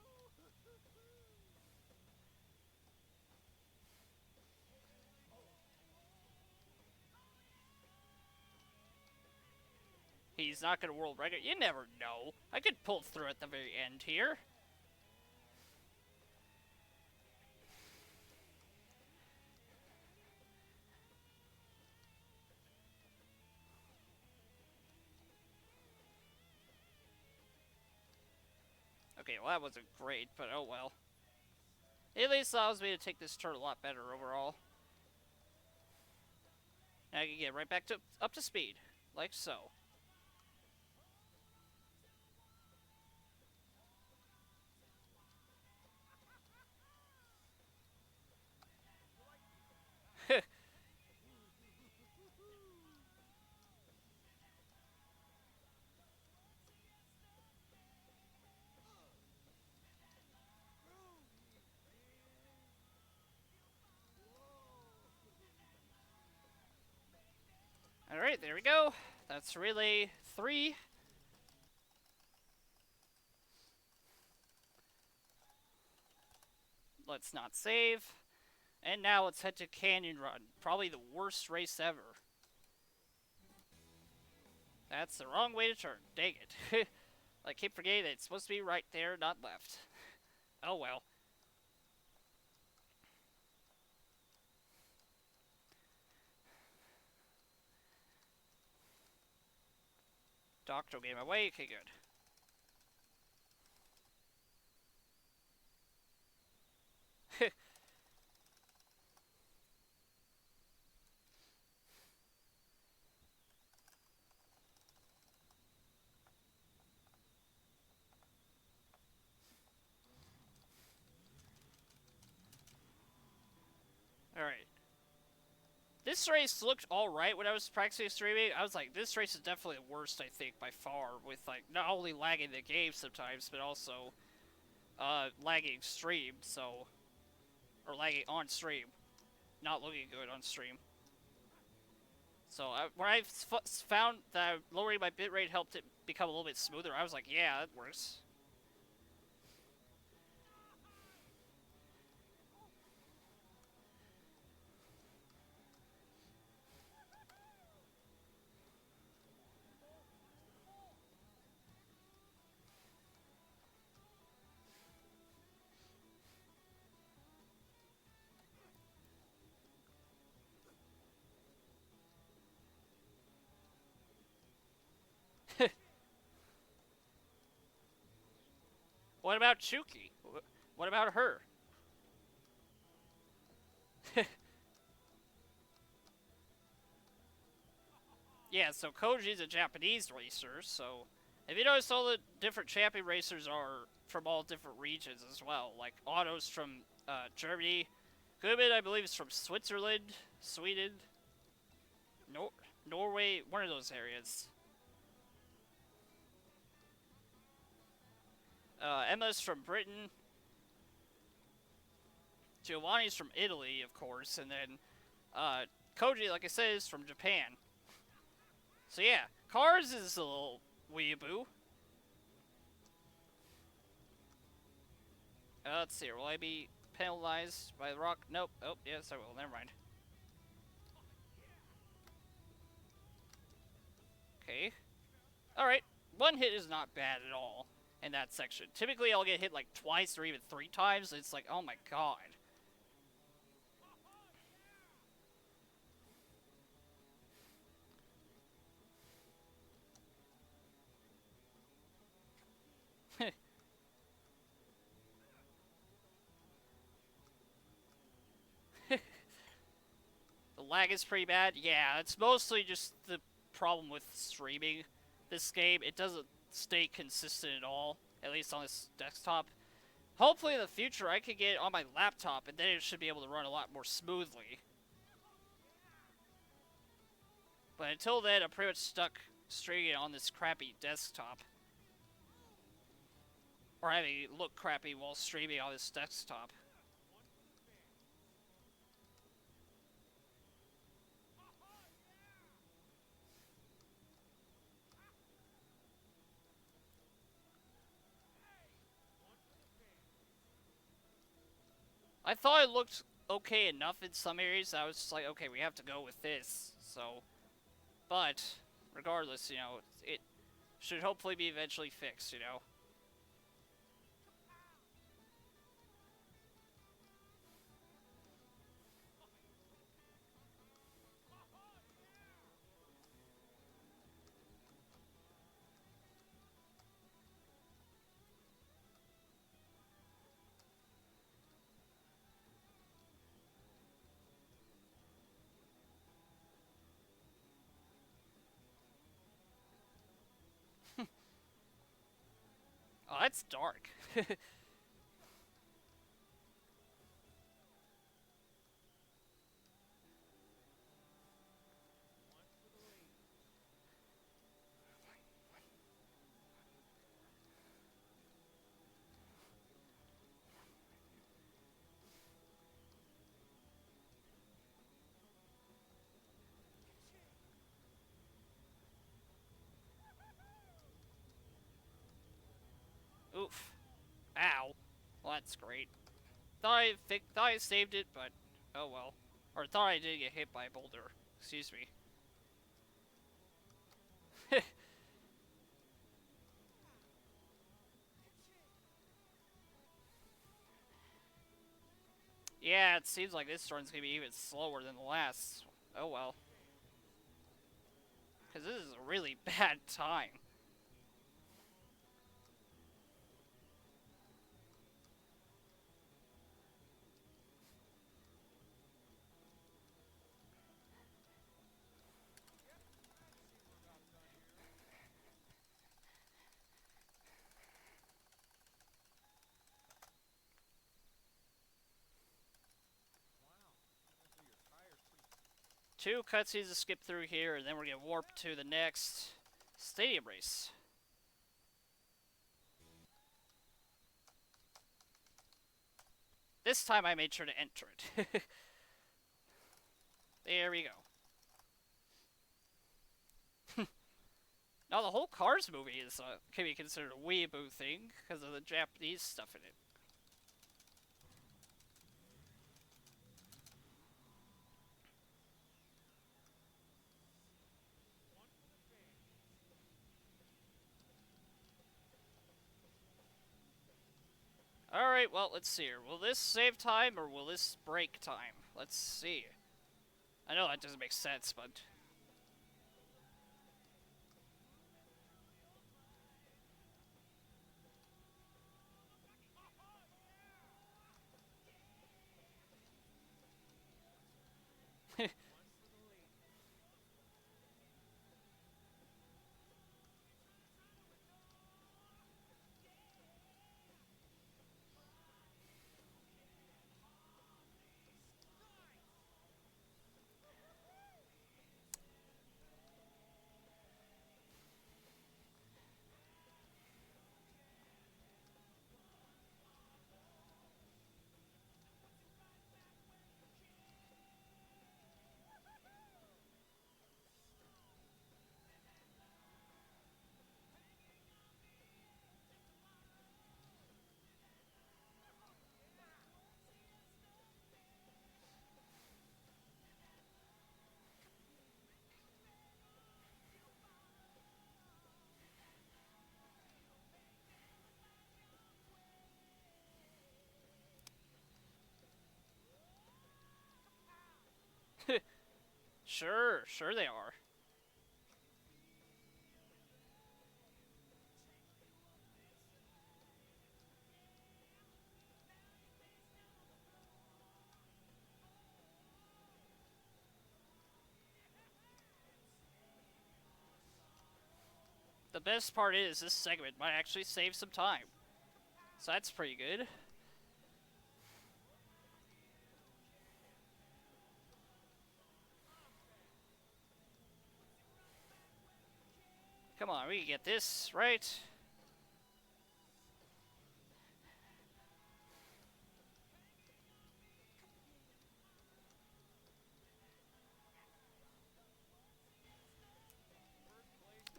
He's not going to world record. You never know. I could pull through at the very end here. Okay, well that wasn't great, but oh well. It at least allows me to take this turn a lot better overall. And I can get right back to up to speed, like so. Alright, there we go. That's relay 3. Let's not save. And now let's head to Canyon Run. Probably the worst race ever. That's the wrong way to turn. Dang it. I keep forgetting that it's supposed to be right there, not left. Oh well. Doctor gave my way. Okay, good. Alright. This race looked alright when I was practicing streaming. I was like, this race is definitely the worst, I think, by far. With, like, not only lagging the game sometimes, but also, lagging stream, so... Or lagging on stream. Not looking good on stream. So, when I found that lowering my bitrate helped it become a little bit smoother, I was like, yeah, that works. What about Chuki? What about her? Yeah, so Koji's a Japanese racer, so... If you notice, all the different champion racers are from all different regions as well. Like, Otto's from Germany. Gubin, I believe, is from Switzerland, Sweden, Norway, one of those areas. Emma's from Britain. Giovanni's from Italy, of course, and then Koji, like I said, is from Japan. So yeah, Cars is a little weeaboo. Let's see, will I be penalized by the rock? Nope. Oh, yes, I will. Never mind. Okay. Alright. One hit is not bad at all in that section. Typically, I'll get hit like twice or even 3 times. It's like, oh my god. The lag is pretty bad. Yeah, it's mostly just the problem with streaming this game. It doesn't stay consistent at all, at least on this desktop. Hopefully in the future I could get it on my laptop and then it should be able to run a lot more smoothly. But until then, I'm pretty much stuck streaming it on this crappy desktop. Or having it look crappy while streaming on this desktop. I thought it looked okay enough in some areas. I was just like, okay, we have to go with this. So, but regardless, you know, it should hopefully be eventually fixed, you know. Oh, that's dark. Oof. Ow. Well, that's great. Thought I saved it, but oh well. Or thought I did get hit by a boulder. Excuse me. Yeah, it seems like this run's gonna be even slower than the last. Oh well. Because this is a really bad time. Two cutscenes to skip through here, and then we're gonna warp to the next stadium race. This time I made sure to enter it. There we go. Now the whole Cars movie is can be considered a weeaboo thing because of the Japanese stuff in it. Alright, well, let's see here. Will this save time or will this break time? Let's see. I know that doesn't make sense, but... Sure they are. The best part is this segment might actually save some time. So that's pretty good. Come on, we can get this, right?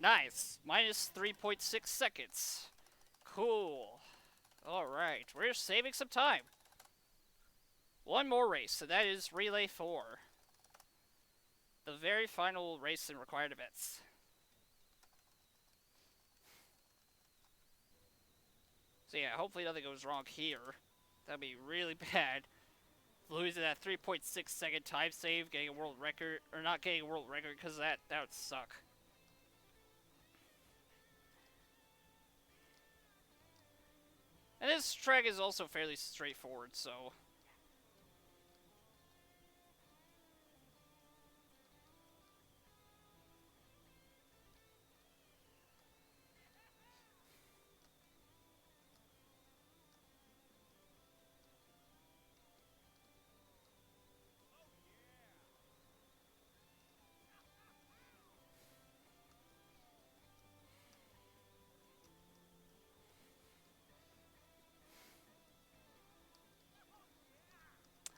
Nice. Minus 3.6 seconds. Cool. Alright, we're saving some time. One more race, so that is Relay 4. The very final race in required events. So yeah, hopefully nothing goes wrong here. That'd be really bad. Losing that 3.6 second time save, getting a world record, or not getting a world record because of that would suck. And this track is also fairly straightforward, so...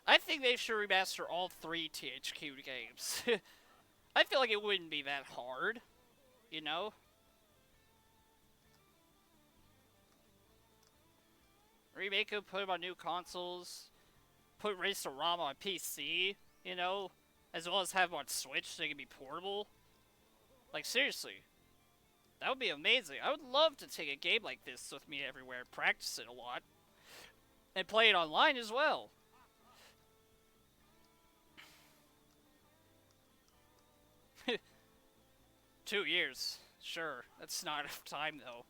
I think they should remaster all 3 THQ games. I feel like it wouldn't be that hard, you know? Remake them, put them on new consoles, put Race-to-Rama on PC, you know? As well as have them on Switch so they can be portable. Like, seriously. That would be amazing. I would love to take a game like this with me everywhere, practice it a lot, and play it online as well. Two years. Sure, that's not enough time, though.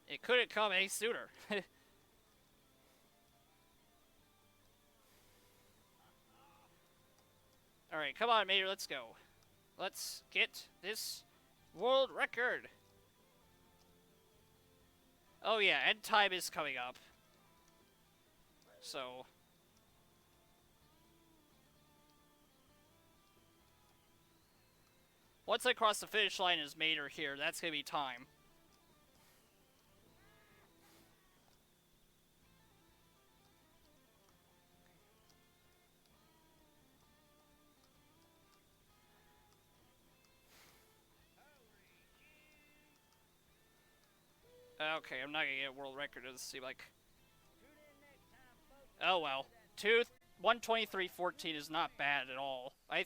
It couldn't come any sooner. Alright, come on, Mater, let's go. Let's get this world record. Oh yeah, end time is coming up. So... once I cross the finish line as Mater here, that's gonna be time. Okay, I'm not gonna get a world record. It doesn't seem like... oh well. 1:23:14 is not bad at all. I